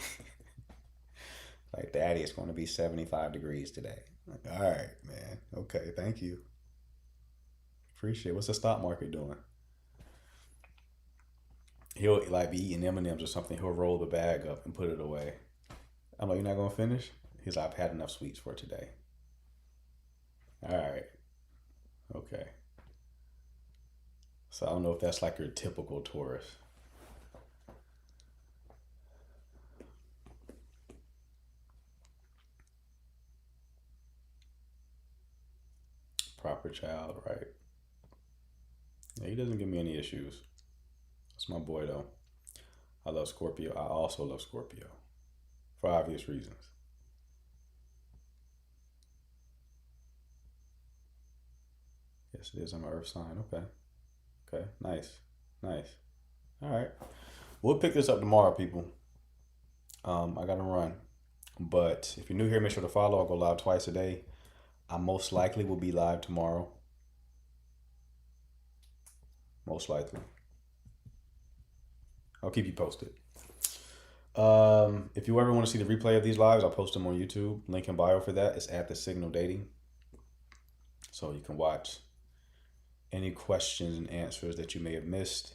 Like, Daddy, it's going to be 75 degrees today. Like, all right, man. Okay, thank you. Appreciate it. What's the stock market doing? He'll like be eating M&Ms or something. He'll roll the bag up and put it away. I'm like, you're not going to finish? He's like, I've had enough sweets for today. All right. Okay. So I don't know if that's like your typical Taurus. Proper child, right? Yeah, he doesn't give me any issues. That's my boy, though. I love Scorpio. I also love Scorpio. For obvious reasons. Yes, it is. I'm an earth sign. Okay. Okay. Nice. Nice. All right. We'll pick this up tomorrow, people. I got to run. But if you're new here, make sure to follow. I'll go live twice a day. I most likely will be live tomorrow. Most likely. I'll keep you posted. If you ever want to see the replay of these lives, I'll post them on YouTube. Link in bio for that. It's at The Signal Dating. So you can watch any questions and answers that you may have missed.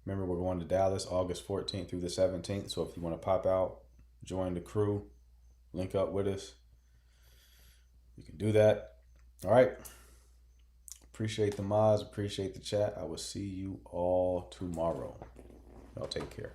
Remember, we're going to Dallas August 14th through the 17th. So if you want to pop out, join the crew, link up with us, you can do that. All right. Appreciate the mods. Appreciate the chat. I will see you all tomorrow. Y'all take care.